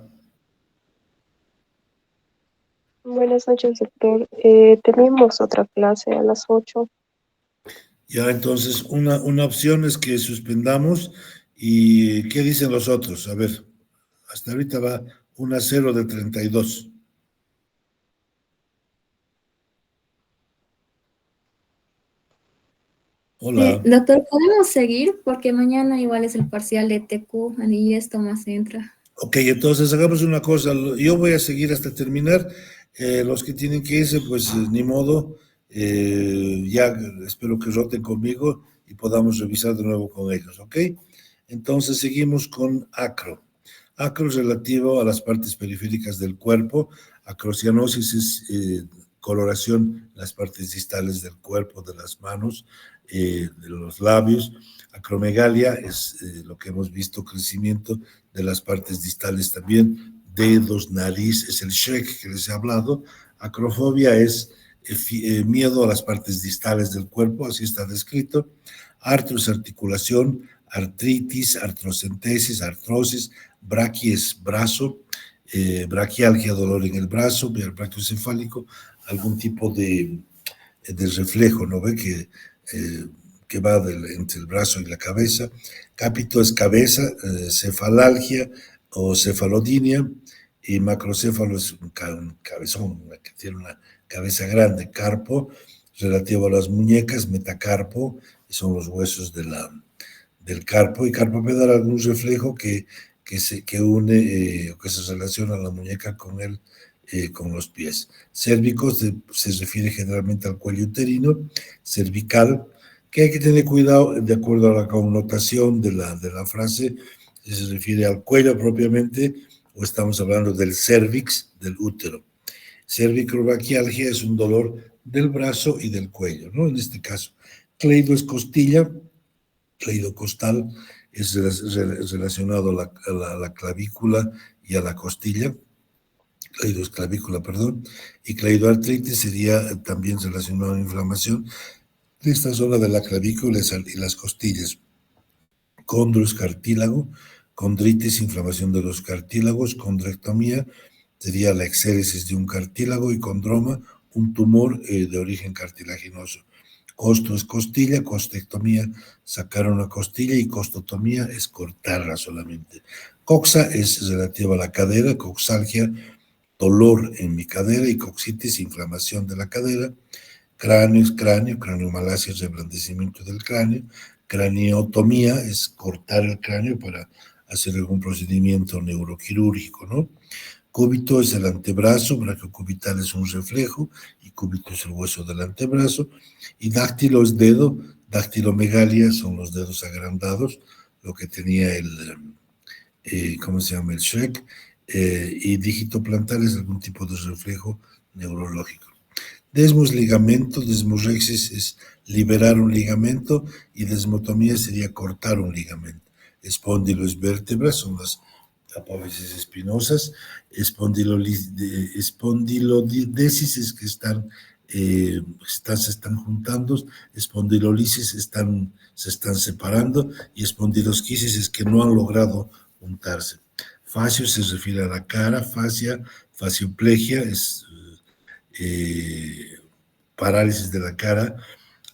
Buenas noches, doctor. Tenemos otra clase a las 8. Ya, entonces, una opción es que suspendamos. ¿Y qué dicen los otros? A ver, hasta ahorita va 1-0 de 32. Hola. Doctor, ¿podemos seguir? Porque mañana igual es el parcial de TQ y esto más entra. Ok, entonces hagamos una cosa. Yo voy a seguir hasta terminar. Los que tienen que irse, pues ni modo. Ya espero que roten conmigo y podamos revisar de nuevo con ellos, ¿ok? Entonces seguimos con acro. Acro es relativo a las partes periféricas del cuerpo. Acrocianosis es coloración en las partes distales del cuerpo, de las manos, de los labios. Acromegalia es lo que hemos visto, crecimiento de las partes distales también, dedos, nariz, es el Shrek que les he hablado. Acrofobia es miedo a las partes distales del cuerpo, así está descrito. Artros, articulación, artritis, artrocentesis, artrosis, braquies, brazo, braquialgia, dolor en el brazo, brachiocefálico, algún tipo de reflejo, ¿no ve? Que va entre el brazo y la cabeza. Capito es cabeza, cefalalgia o cefalodinia, y macrocéfalo es un cabezón, que tiene una cabeza grande. Carpo, relativo a las muñecas, metacarpo, son los huesos del carpo, y carpo puede dar algún reflejo que une o que se relaciona la muñeca con los pies. Cérvico se refiere generalmente al cuello uterino. Cervical, que hay que tener cuidado de acuerdo a la connotación de la frase, si se refiere al cuello propiamente o estamos hablando del cervix, del útero. Cervicobraquialgia es un dolor del brazo y del cuello, ¿no? En este caso, cleido es costilla, cleido costal es relacionado a la clavícula y a la costilla, cleidoesclavícula, perdón, y cleidoartritis sería también relacionado a la inflamación de esta zona de la clavícula y las costillas. Condro es cartílago, condritis, inflamación de los cartílagos, condrectomía sería la exéresis de un cartílago, y condroma, un tumor de origen cartilaginoso. Costo es costilla, costectomía, sacar una costilla, y costotomía es cortarla solamente. Coxa es relativa a la cadera, coxalgia, dolor en mi cadera, y coxitis, inflamación de la cadera. Cráneo es craniomalacia es reblandecimiento del cráneo. Craniotomía es cortar el cráneo para hacer algún procedimiento neuroquirúrgico, ¿no? Cúbito es el antebrazo, brachiocubital es un reflejo, y cúbito es el hueso del antebrazo. Y dáctilo es dedo, dactilomegalia son los dedos agrandados, lo que tenía ¿cómo se llama? El Shrek. Y dígito plantar es algún tipo de reflejo neurológico. Desmos, ligamento, desmorexis es liberar un ligamento, y desmotomía sería cortar un ligamento. Espóndilo es vértebra, son las apófisis espinosas. Espondilodesis es que se están juntando. Espondilolisis se están separando, y espondilosquisis es que no han logrado juntarse. Fascio se refiere a la cara, fascia, fascioplegia es parálisis de la cara,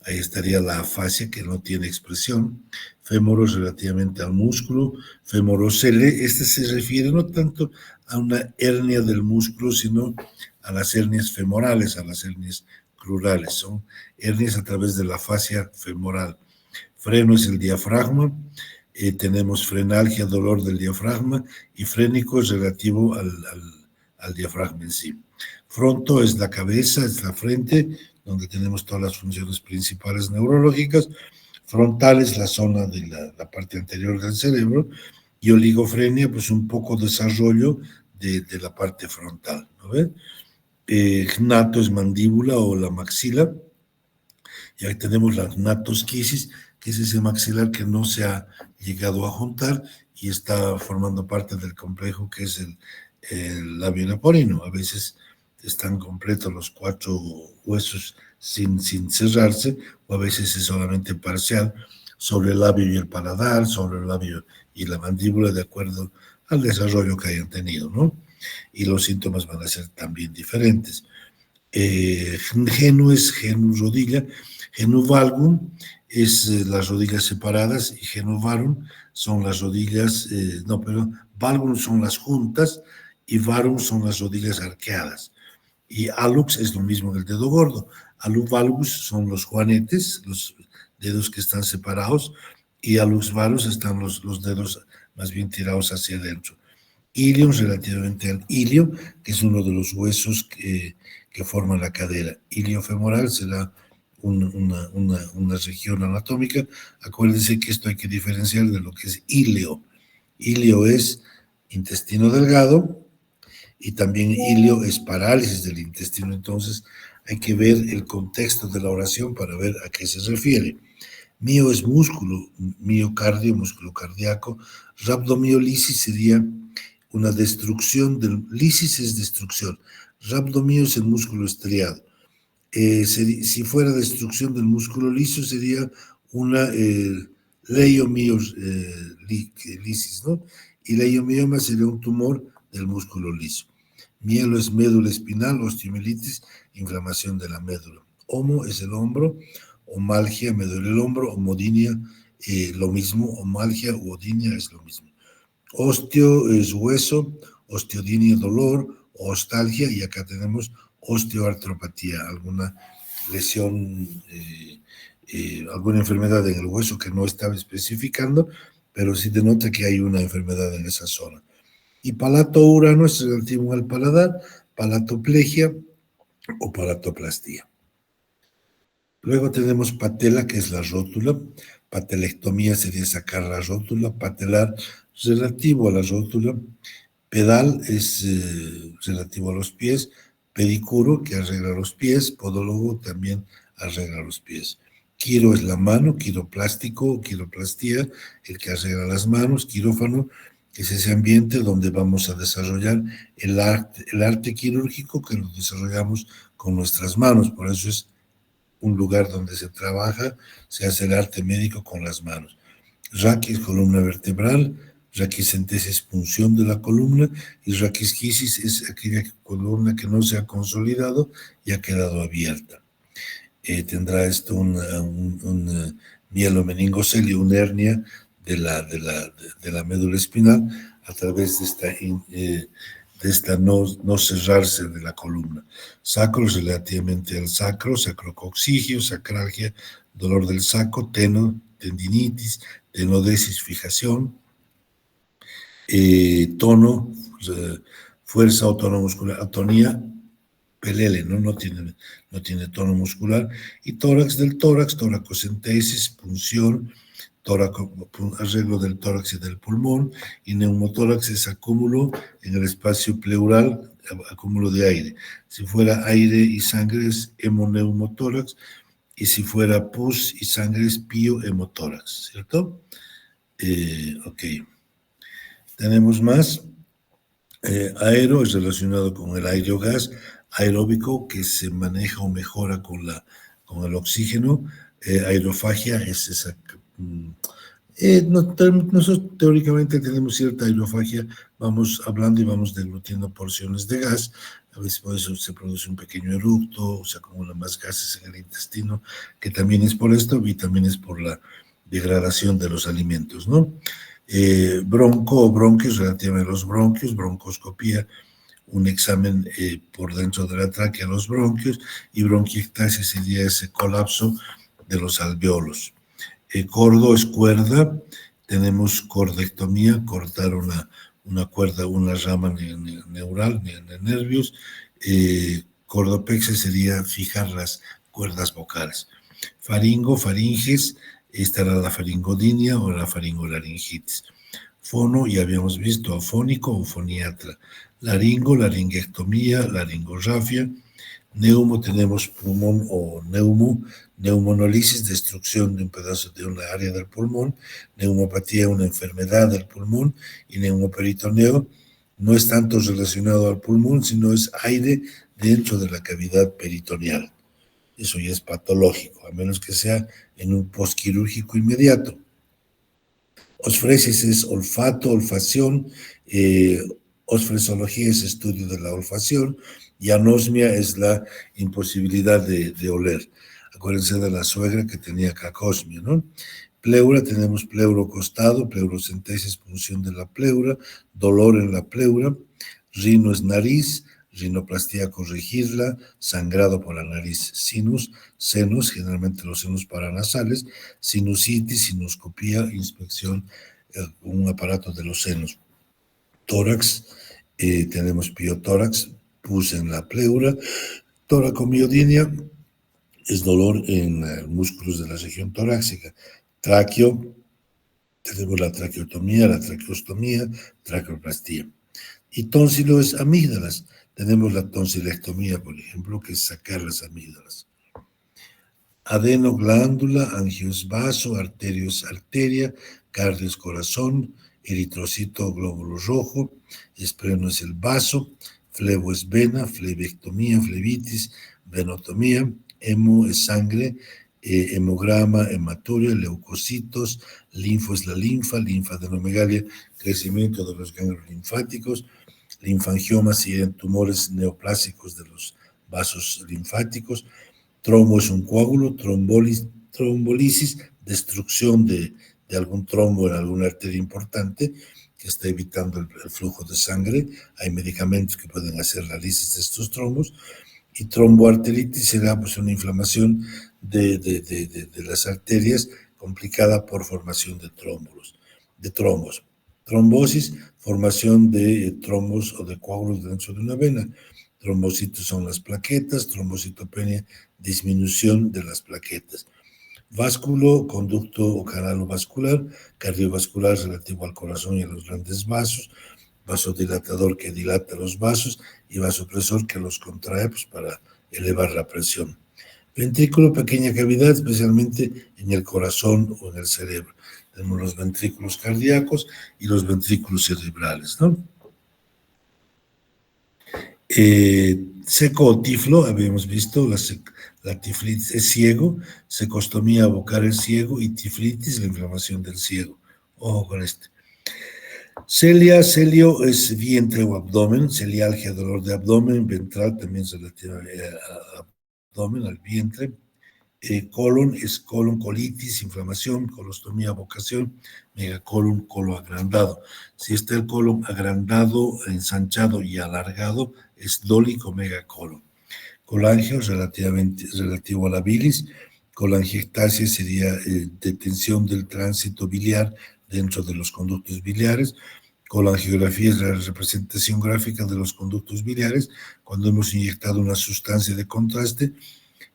ahí estaría la afasia, que no tiene expresión. Fémoro relativamente al músculo. Femorocele, este se refiere no tanto a una hernia del músculo, sino a las hernias femorales, a las hernias crurales. Son hernias a través de la fascia femoral. Freno es el diafragma. Tenemos frenalgia, dolor del diafragma, y frénico es relativo al diafragma en sí. Fronto es la cabeza, es la frente, donde tenemos todas las funciones principales neurológicas. Frontal es la zona de la parte anterior del cerebro, y oligofrenia, pues un poco desarrollo de la parte frontal, ¿no ves? Gnato es mandíbula o la maxila, y ahí tenemos la gnatosquisis, que es ese maxilar que no se ha llegado a juntar y está formando parte del complejo que es el labio leporino. A veces están completos los 4 huesos sin cerrarse, o a veces es solamente parcial sobre el labio y el paladar, sobre el labio y la mandíbula, de acuerdo al desarrollo que hayan tenido, ¿no? Y los síntomas van a ser también diferentes. Genu es rodilla, genu valgum es las rodillas separadas, y genu varum son las rodillas, valgum son las juntas, y varum son las rodillas arqueadas. Y alux es lo mismo que el dedo gordo. Alux valgus son los juanetes, los dedos que están separados, y alux valgus están los dedos más bien tirados hacia adentro. Ilium relativamente al ilio, que es uno de los huesos que forman la cadera. Ilio femoral será una región anatómica. Acuérdense que esto hay que diferenciar de lo que es ilio. Ilio es intestino delgado, y también ilio es parálisis del intestino. Entonces hay que ver el contexto de la oración para ver a qué se refiere. Mio es músculo, miocardio, músculo cardíaco. Rhabdomiolisis sería una destrucción lisis es destrucción. Rhabdomio es el músculo estriado. Si fuera destrucción del músculo liso, sería una lisis, ¿no? Y leiomioma sería un tumor del músculo liso. Mielo es médula espinal, osteomielitis, inflamación de la médula. Homo es el hombro, omalgia, me duele el hombro, homodinia, lo mismo, omalgia u odinia es lo mismo. Osteo es hueso, osteodinia dolor, ostalgia, y acá tenemos osteoartropatía, alguna lesión, alguna enfermedad en el hueso que no estaba especificando, pero sí denota que hay una enfermedad en esa zona. Y palato-urano es relativo al paladar, palatoplegia o palatoplastía. Luego tenemos patela, que es la rótula. Patelectomía sería sacar la rótula. Patelar, relativo a la rótula. Pedal es relativo a los pies. Pedicuro, que arregla los pies. Podólogo también arregla los pies. Quiro es la mano, quiroplástico, quiroplastía, el que arregla las manos. Quirófano es ese ambiente donde vamos a desarrollar el arte quirúrgico que lo desarrollamos con nuestras manos. Por eso es un lugar donde se trabaja, se hace el arte médico con las manos. Raquis, columna vertebral. Raquicentesis, punción de la columna. Y raquisquisis es aquella columna que no se ha consolidado y ha quedado abierta. Tendrá esto un mielomeningocelio, una hernia de la médula espinal a través de esta no cerrarse de la columna. Sacro relativamente al sacro, sacrococcigio, sacralgia, dolor del saco, tendinitis, tenodesis, fijación, tono, fuerza o tono muscular, atonía, pelele, no tiene tono muscular, y tórax del tórax, toracocentesis, punción, arreglo del tórax y del pulmón, y neumotórax es acúmulo en el espacio pleural, acúmulo de aire. Si fuera aire y sangre es hemoneumotórax, y si fuera pus y sangre es piohemotórax, ¿cierto? Ok. Tenemos más. Aero es relacionado con el aerogás, aeróbico que se maneja o mejora con el oxígeno. Aerofagia es esa. Nosotros teóricamente tenemos cierta aerofagia, vamos hablando y vamos deglutiendo porciones de gas, a veces por eso se produce un pequeño eructo, se acumulan más gases en el intestino, que también es por esto y también es por la degradación de los alimentos, ¿no? Bronco o bronquios, relativamente a los bronquios, broncoscopía, un examen por dentro de la tráquea, los bronquios, y bronquiectasis sería ese colapso de los alveolos. Cordo es cuerda, tenemos cordectomía, cortar una cuerda, una rama neural, de nervios. Cordopexia sería fijar las cuerdas vocales. Faringes, esta era la faringodinia o la faringolaringitis. Fono, ya habíamos visto, afónico o foniatra. Laringo, laringectomía, laringorrafia. Neumo, tenemos pulmón o neumonolisis, destrucción de un pedazo de una área del pulmón. Neumopatía, una enfermedad del pulmón. Y neumoperitoneo no es tanto relacionado al pulmón, sino es aire dentro de la cavidad peritoneal. Eso ya es patológico, a menos que sea en un postquirúrgico inmediato. Osfresis es olfato, olfacción. Osfresología es estudio de la olfacción, y anosmia es la imposibilidad de oler. Acuérdense de la suegra que tenía cacosmia, ¿no? Pleura, tenemos pleuro costado, pleurocentesis, punción de la pleura, dolor en la pleura. Rino es nariz, rinoplastía, corregirla, sangrado por la nariz. Sinus, senos, generalmente los senos paranasales. Sinusitis, sinuscopía, inspección, un aparato de los senos. Tórax, tenemos piotórax, pus en la pleura. Toracomiodinia es dolor en músculos de la región torácica. Tráqueo, tenemos la traqueotomía, la traqueostomía, traqueoplastía. Y tónsilo es amígdalas. Tenemos la tonsilectomía, por ejemplo, que es sacar las amígdalas. adeno, glándula, angios, vaso, arterios, arteria, cardios, corazón, eritrocito, glóbulo rojo, espleno es el vaso, flebo es vena, flebectomía, flebitis, venotomía, hemo es sangre, hemograma, hematuria, leucocitos, linfo es la linfa, linfadenomegalia, crecimiento de los ganglios linfáticos, linfangiomas serían tumores neoplásicos de los vasos linfáticos, trombo es un coágulo, trombolisis, destrucción de algún trombo en alguna arteria importante que está evitando el flujo de sangre. Hay medicamentos que pueden hacer la lisis de estos trombos. Y tromboarteritis será pues una inflamación de las arterias complicada por formación de trombos. Trombosis, formación de trombos o de coágulos dentro de una vena. Trombocitos son las plaquetas, trombocitopenia, disminución de las plaquetas. Vásculo, conducto o canal vascular, cardiovascular relativo al corazón y a los grandes vasos, vasodilatador que dilata los vasos y vasopresor que los contrae pues, para elevar la presión. Ventrículo, pequeña cavidad, especialmente en el corazón o en el cerebro. Tenemos los ventrículos cardíacos y los ventrículos cerebrales, ¿no? Seco o tiflo, habíamos visto, la tiflitis es ciego, secostomía, abocar el ciego, y tiflitis, la inflamación del ciego. Ojo con este. Celia, celio es vientre o abdomen, celialgia, dolor de abdomen, ventral también se relativa al abdomen, al vientre. Colon es colon, colitis, inflamación, colostomía, abocación, megacolon, colon agrandado. Si está el colon agrandado, ensanchado y alargado, es dólico megacolon. Colangio, relativo a la bilis. Colangiectasia sería detención del tránsito biliar dentro de los conductos biliares. Colangiografía es la representación gráfica de los conductos biliares cuando hemos inyectado una sustancia de contraste,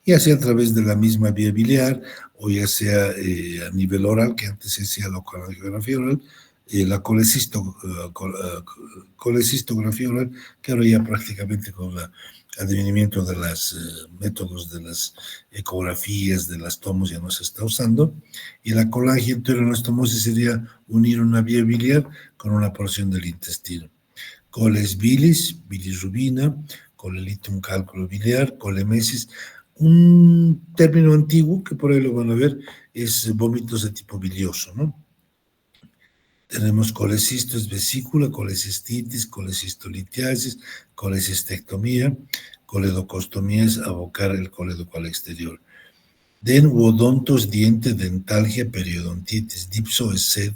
ya sea a través de la misma vía biliar o ya sea a nivel oral, que antes se hacía la colangiografía oral, la colecistografía oral, que ahora ya prácticamente con el advenimiento de los métodos de las ecografías, de las tomos, ya no se está usando. Y la colangioenteroanostomosis sería unir una vía biliar con una porción del intestino. Coles bilis, bilirrubina, colelitum cálculo biliar, colemesis. Un término antiguo que por ahí lo van a ver es vómitos de tipo bilioso, ¿no? Tenemos colecisto, es vesícula, colecistitis, colecistolitiasis, colecistectomía, coledocostomía es abocar el coledoco al exterior. Odontos, diente, dentalgia, periodontitis, dipso es sed,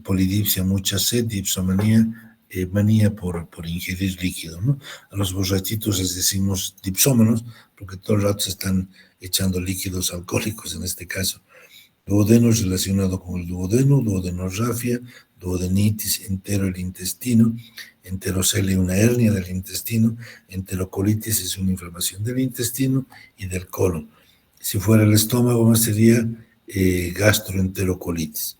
polidipsia, mucha sed, dipsomanía, manía por ingerir líquido, ¿no? A los borrachitos les decimos dipsómanos porque todo el rato se están echando líquidos alcohólicos en este caso. Duodeno es relacionado con el duodeno, duodenorrafia, duodenitis, entero el intestino, enterocelia una hernia del intestino, enterocolitis es una inflamación del intestino y del colon. Si fuera el estómago más sería gastroenterocolitis.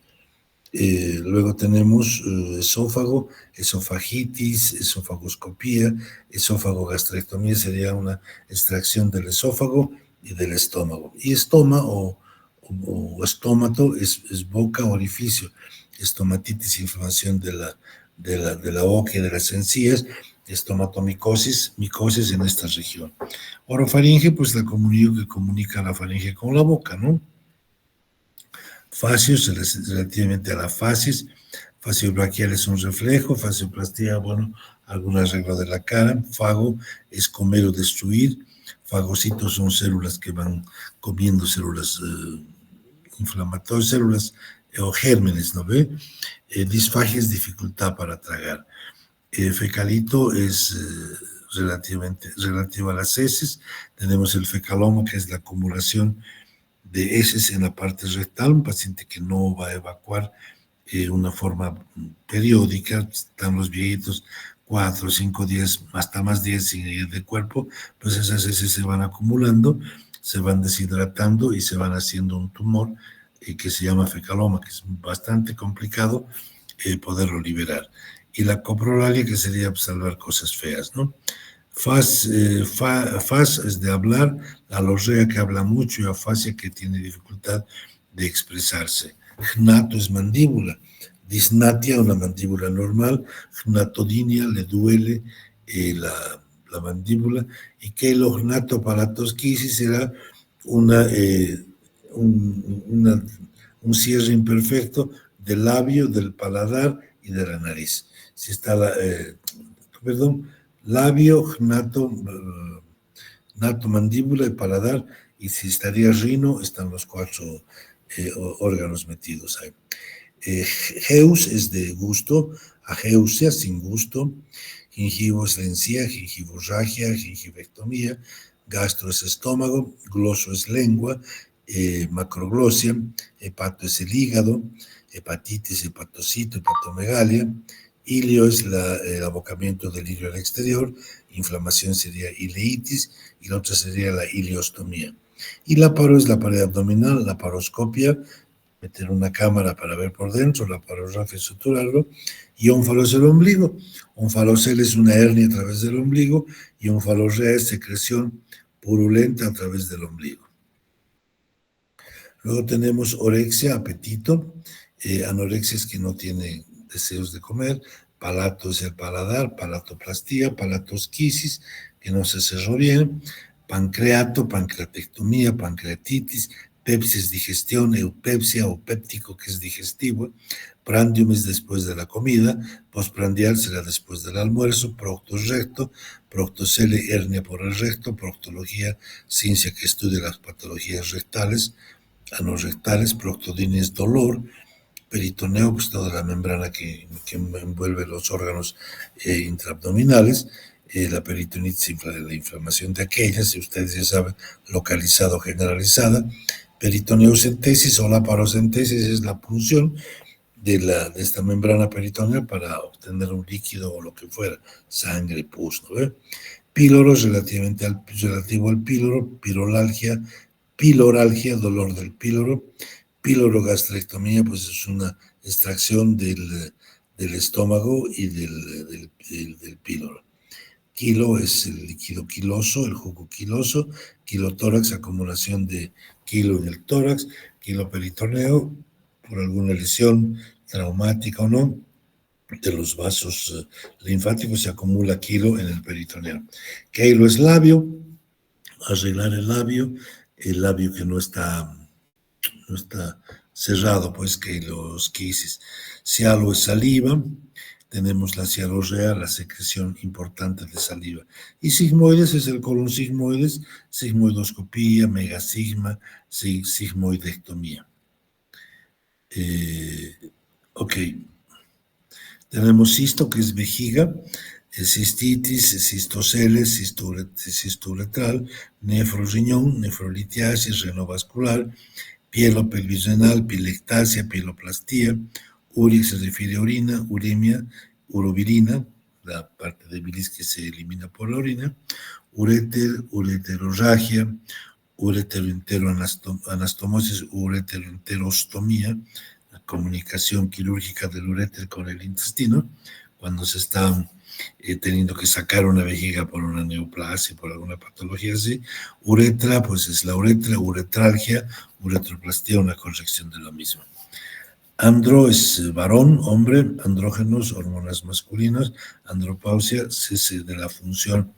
Luego tenemos esófago, esofagitis, esofagoscopía, esófago-gastrectomía sería una extracción del esófago y del estómago. Y estoma o estómato es boca, orificio. Estomatitis, inflamación de la boca y de las encías. Estomatomicosis, micosis en esta región. Orofaringe, pues la comunión que comunica la faringe con la boca, ¿no? Fascios, relativamente a la facies. Fascio braquial es un reflejo. Fascioplastía, bueno, algún arreglo de la cara. Fago es comer o destruir. Fagocitos son células que van comiendo células inflamatorias, células o gérmenes, ¿no ve? Disfagia es dificultad para tragar. Fecalito es relativo a las heces. Tenemos el fecaloma, que es la acumulación de heces en la parte rectal, un paciente que no va a evacuar una forma periódica, están los viejitos 4 o 5 días, hasta más días sin ir de cuerpo, pues esas heces se van acumulando, se van deshidratando y se van haciendo un tumor que se llama fecaloma, que es bastante complicado poderlo liberar. Y la coprolalia, que sería salvar cosas feas, ¿no? Faz es de hablar, alorrea que habla mucho y afasia que tiene dificultad de expresarse. Gnato es mandíbula. Disnatia, una mandíbula normal. Gnatodinia, le duele la mandíbula. Y quelognatopalatosquisis será un cierre imperfecto del labio, del paladar y de la nariz. Si está labio, mandíbula y paladar, y si estaría rino, están los 4 órganos metidos ahí. Heus es de gusto, ageusia, sin gusto, gingivo es la encía, gingivorragia, gingivectomía, gastro es estómago, gloso es lengua, macroglosia, hepato es el hígado, hepatitis, hepatocito, hepatomegalia, ilio es el abocamiento del ilio al exterior, inflamación sería ileitis y la otra sería la iliostomía. Y la paro es la pared abdominal, la paroscopia, meter una cámara para ver por dentro, la parorrafia suturarlo, y ónfalo es el ombligo. Onfalocele es una hernia a través del ombligo y onfalorrea es secreción purulenta a través del ombligo. Luego tenemos orexia, apetito, anorexia es que no tiene deseos de comer, palato es el paladar, palatoplastía, palatosquisis, que no se cerró bien, pancreato, pancreatectomía, pancreatitis, pepsis, digestión, eupepsia o péptico, que es digestivo, prandium es después de la comida, postprandial será después del almuerzo, proctos recto, proctocele, hernia por el recto, proctología, ciencia que estudia las patologías rectales, anorrectales, proctodinia es dolor, peritoneo, pues toda la membrana que envuelve los órganos intraabdominales, la peritonitis, la inflamación de aquellas, si ustedes ya saben, localizada o generalizada, peritoneocentesis o la parocentesis es la punción de esta membrana peritoneal para obtener un líquido o lo que fuera, sangre, pus, ¿no? Píloro es relativo al píloro, piloralgia, dolor del píloro, pilorogastrectomía, pues es una extracción del estómago y del píloro. Quilo es el líquido quiloso, el jugo quiloso, quilotórax, acumulación de quilo en el tórax, quiloperitoneo, por alguna lesión traumática o no, de los vasos linfáticos se acumula quilo en el peritoneo. Queilo es labio, arreglar el labio que no está cerrado, pues queilosquisis. Cialo es saliva, tenemos la cialorrea, la secreción importante de saliva. Y sigmoides es el colon sigmoides, sigmoidoscopía, megasigma, sigmoidectomía. Ok. Tenemos cisto, que es vejiga, cistitis, cistoceles, cisturetral, nefroriñón, nefrolitiasis, renovascular, pielopelvis renal, pilectasia, pieloplastía, urix se refiere a orina, uremia, urovirina, la parte de bilis que se elimina por la orina, uréter, ureterorragia, ureteroenteroanastomosis, ureteroenterostomía, la comunicación quirúrgica del uréter con el intestino, cuando se está teniendo que sacar una vejiga por una neoplasia, por alguna patología así. Uretra, pues es la uretra, uretralgia, uretroplastía, una corrección de la misma. Andro es varón, hombre, andrógenos, hormonas masculinas, andropausia, cese de la función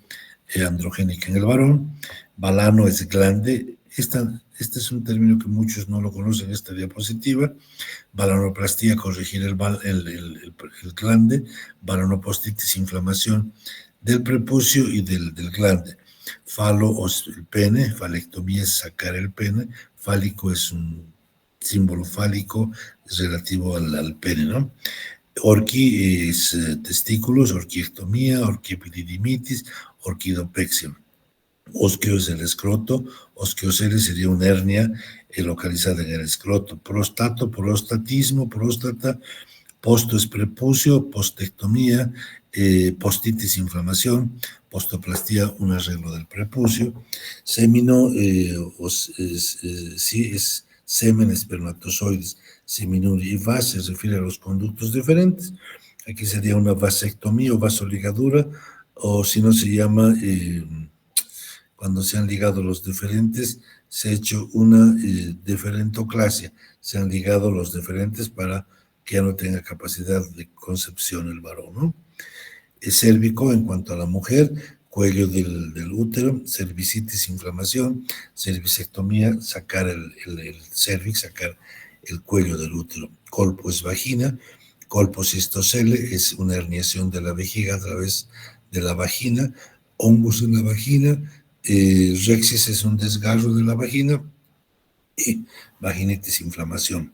androgénica en el varón. Balano es glande. Este es un término que muchos no lo conocen, esta diapositiva. Balanoplastía, corregir el glande. Balanopostitis, inflamación del prepucio y del glande. Falo o el pene, falectomía es sacar el pene. Fálico es un símbolo fálico relativo al pene, ¿no? Orqui es testículos, orquiectomía, orquiepididimitis, orquidopexia. Osquio es el escroto, osquiocele sería una hernia localizada en el escroto. Prostato, prostatismo, próstata, posto es prepucio, postectomía, postitis, inflamación, postoplastía, un arreglo del prepucio. Semino, sí, es semen, espermatozoides, seminuria y vas, se refiere a los conductos diferentes. Aquí sería una vasectomía o vasoligadura, o si no se llama, cuando se han ligado los deferentes, se ha hecho una deferentoclasia, se han ligado los deferentes para que ya no tenga capacidad de concepción el varón, ¿no? Cérvico en cuanto a la mujer, cuello del útero, cervicitis, inflamación, cervicectomía, sacar el cervix, sacar el cuello del útero. Colpo es vagina, colpocistocele es una herniación de la vejiga a través de la vagina, hongos en la vagina, rexis es un desgarro de la vagina y vaginitis, inflamación.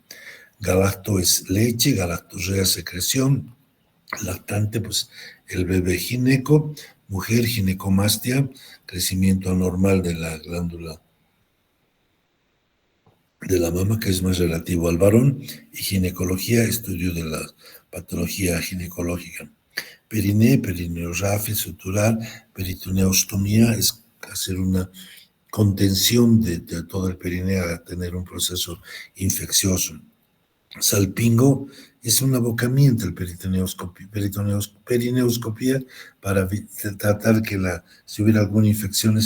Galacto es leche, galactorrea, secreción, lactante, pues el bebé. Gineco, mujer, ginecomastia, crecimiento anormal de la glándula de la mama, que es más relativo al varón, y ginecología, estudio de la patología ginecológica. Periné, perineorrafia, suturar, peritoneostomía, es hacer una contención de todo el perineo a tener un proceso infeccioso. Salpingo es un abocamiento, el perineoscopía para tratar que si hubiera alguna infección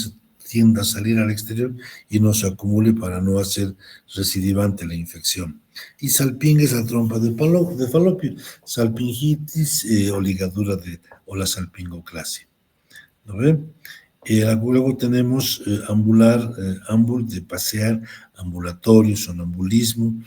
tienda a salir al exterior y no se acumule para no hacer recidivante la infección. Y salpinga es la trompa de falopio, salpingitis o ligadura o la salpingoclasia. ¿No ven? Luego tenemos de pasear, ambulatorio, sonambulismo,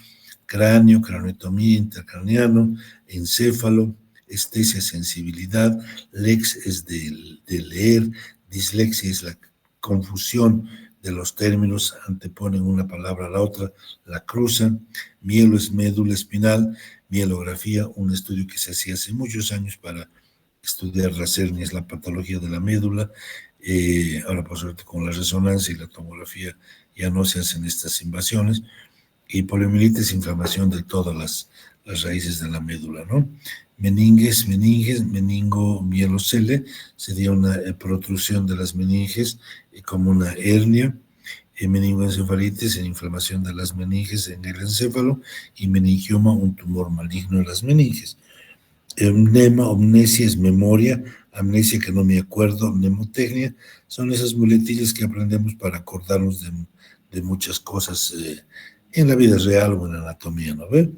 cráneo, craneotomía, intercraneano, encéfalo, estesia, sensibilidad, lex es de leer, dislexia es la confusión de los términos, anteponen una palabra a la otra, la cruzan, mielo es médula espinal, mielografía, un estudio que se hacía hace muchos años para estudiar las hernias, la patología de la médula. Ahora por suerte con la resonancia y la tomografía ya no se hacen estas invasiones. Y poliomielitis, inflamación de todas las raíces de la médula, ¿no? Meninges, meningomielocele, sería una protrusión de las meninges como una hernia. Meningoencefalitis, en inflamación de las meninges en el encéfalo, y meningioma, un tumor maligno en las meninges. Mnema, omnesia es memoria, amnesia que no me acuerdo, mnemotecnia, son esas muletillas que aprendemos para acordarnos de muchas cosas en la vida real o en la anatomía, ¿no ve?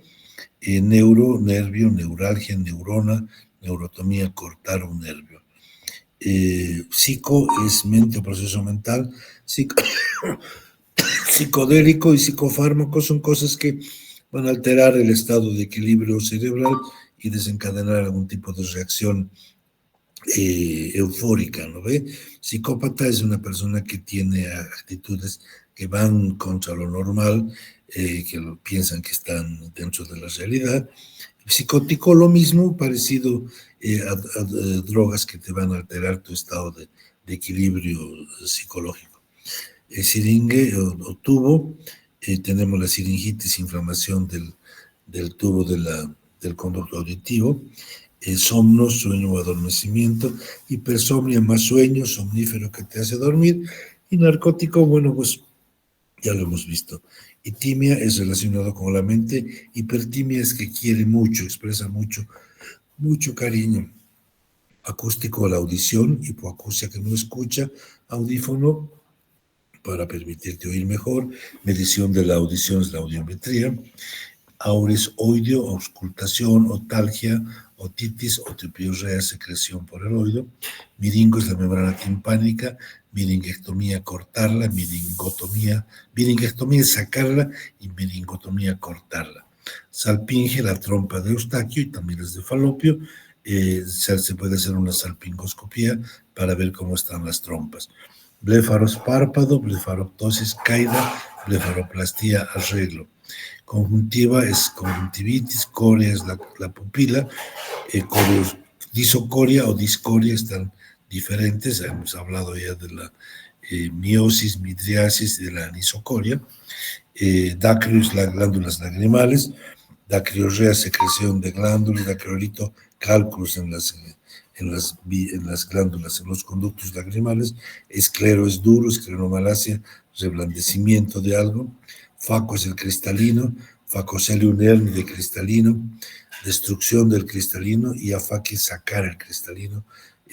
Neuro, nervio, neuralgia, neurona, neurotomía, cortar un nervio. Psico es mente o proceso mental, psicodélico y psicofármaco son cosas que van a alterar el estado de equilibrio cerebral y desencadenar algún tipo de reacción eufórica, ¿no ve? Psicópata es una persona que tiene actitudes que van contra lo normal, que piensan que están dentro de la realidad. Psicótico, lo mismo, parecido a drogas que te van a alterar tu estado de equilibrio psicológico. Siringe o tubo, tenemos la siringitis, inflamación del tubo del conducto auditivo. Somno, sueño o adormecimiento, hipersomnia más sueño, somnífero que te hace dormir, y narcótico, bueno, pues ya lo hemos visto. Y timia es relacionado con la mente, hipertimia es que quiere mucho, expresa mucho cariño. Acústico, la audición, hipoacusia que no escucha, audífono para permitirte oír mejor, medición de la audición es la audiometría. Aures, oidio, auscultación, otalgia, otitis, otipiorrea, secreción por el oído. Miringo es la membrana timpánica, miringectomía, cortarla, miringectomía es sacarla y miringotomía, cortarla. Salpinge, la trompa de Eustaquio y también es de falopio. Se puede hacer una salpingoscopía para ver cómo están las trompas. Bléfaros, párpado, blefaroptosis, caída, blefaroplastía, arreglo. Conjuntiva es conjuntivitis, corea es la pupila, disocoria o discoria están diferentes, hemos hablado ya de la miosis, midriasis y de la anisocoria. Dacrio es las glándulas lagrimales, dacriorrea, secreción de glándulas, dacriolito, cálculos en las glándulas, en los conductos lagrimales. Esclero es duro, escleromalacia, reblandecimiento de algo. Faco es el cristalino, facocelium herni de cristalino, destrucción del cristalino, y afaque, sacar el cristalino,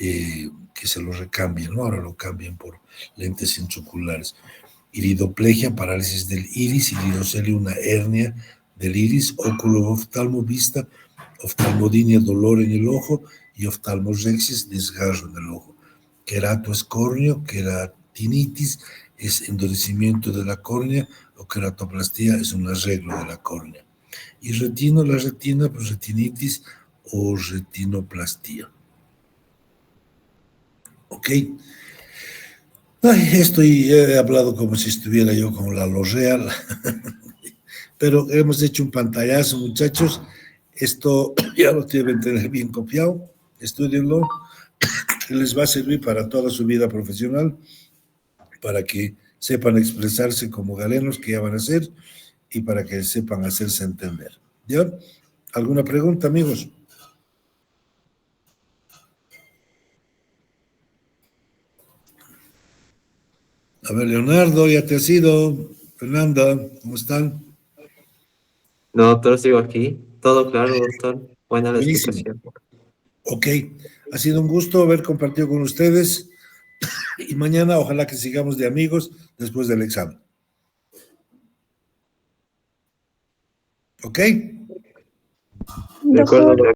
que se lo recambien, ¿no? Ahora lo cambian por lentes intraoculares. Iridoplegia, parálisis del iris, iridocelia, una hernia del iris, óculo-oftalmovista, oftalmodinia, dolor en el ojo, y oftalmorexis, desgarro en el ojo. Queratoescornio, queratinitis, es endurecimiento de la córnea, o queratoplastia es un arreglo de la córnea. Y la retina, pues retinitis o retinoplastía. ¿Ok? Ay, he hablado como si estuviera yo con la L'Oréal, pero hemos hecho un pantallazo, muchachos. Esto ya lo deben tener bien copiado, estudienlo, que les va a servir para toda su vida profesional, para que sepan expresarse como galenos que ya van a ser y para que sepan hacerse entender. ¿Ya? ¿Alguna pregunta, amigos? A ver, Leonardo, ya te has ido. Fernanda, ¿cómo están? No, doctor, sigo aquí. Todo claro, doctor. Buena la Buenísimo. explicación. Ok, ha sido un gusto haber compartido con ustedes y mañana ojalá que sigamos de amigos después del examen. ¿Ok? De acuerdo, Doctor, doctor.